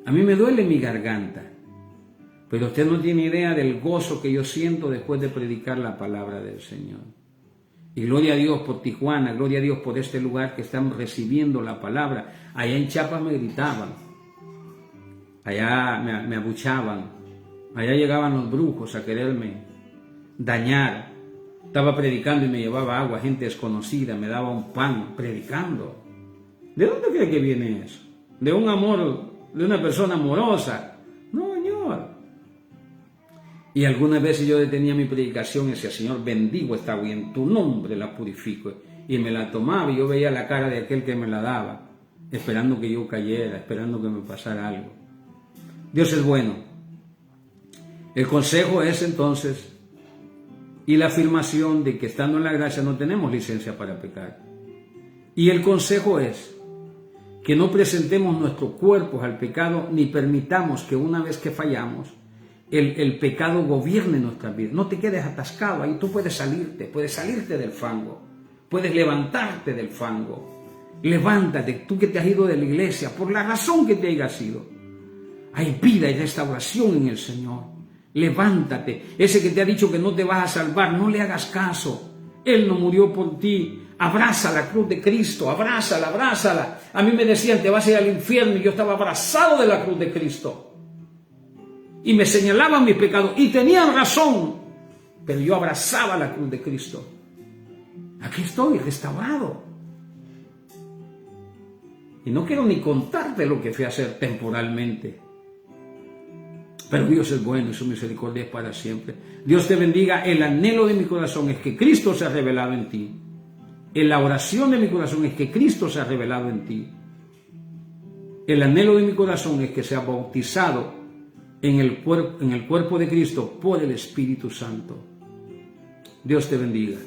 A mí me duele mi garganta, pero usted no tiene idea del gozo que yo siento después de predicar la palabra del Señor. Y gloria a Dios por Tijuana, gloria a Dios por este lugar que están recibiendo la palabra. Allá en Chiapas me gritaban, allá me abuchaban, allá llegaban los brujos a quererme dañar. Estaba predicando y me llevaba agua, gente desconocida, me daba un pan, predicando. ¿De dónde cree que viene eso? ¿De un amor, de una persona amorosa? No, Señor. Y algunas veces yo detenía mi predicación y decía, Señor, bendigo esta agua y en tu nombre la purifico. Y me la tomaba y yo veía la cara de aquel que me la daba, esperando que yo cayera, esperando que me pasara algo. Dios es bueno. El consejo es entonces, y la afirmación de que estando en la gracia no tenemos licencia para pecar. Y el consejo es que no presentemos nuestros cuerpos al pecado ni permitamos que una vez que fallamos, el pecado gobierne nuestras vidas. No te quedes atascado ahí, tú puedes salirte del fango, puedes levantarte del fango. Levántate, tú que te has ido de la iglesia, por la razón que te hayas ido. Hay vida y restauración en el Señor. Levántate. Ese que te ha dicho que no te vas a salvar, no le hagas caso. Él no murió por ti. Abraza la cruz de Cristo, abrázala, abrázala. A mí me decían, te vas a ir al infierno, y yo estaba abrazado de la cruz de Cristo. Y me señalaban mis pecados, y tenían razón, pero yo abrazaba la cruz de Cristo. Aquí estoy, restaurado. Y no quiero ni contarte lo que fui a hacer temporalmente. Pero Dios es bueno y su misericordia es para siempre. Dios te bendiga. El anhelo de mi corazón es que Cristo se ha revelado en ti. En la oración de mi corazón es que Cristo se ha revelado en ti. El anhelo de mi corazón es que sea bautizado en el cuerpo de Cristo por el Espíritu Santo. Dios te bendiga.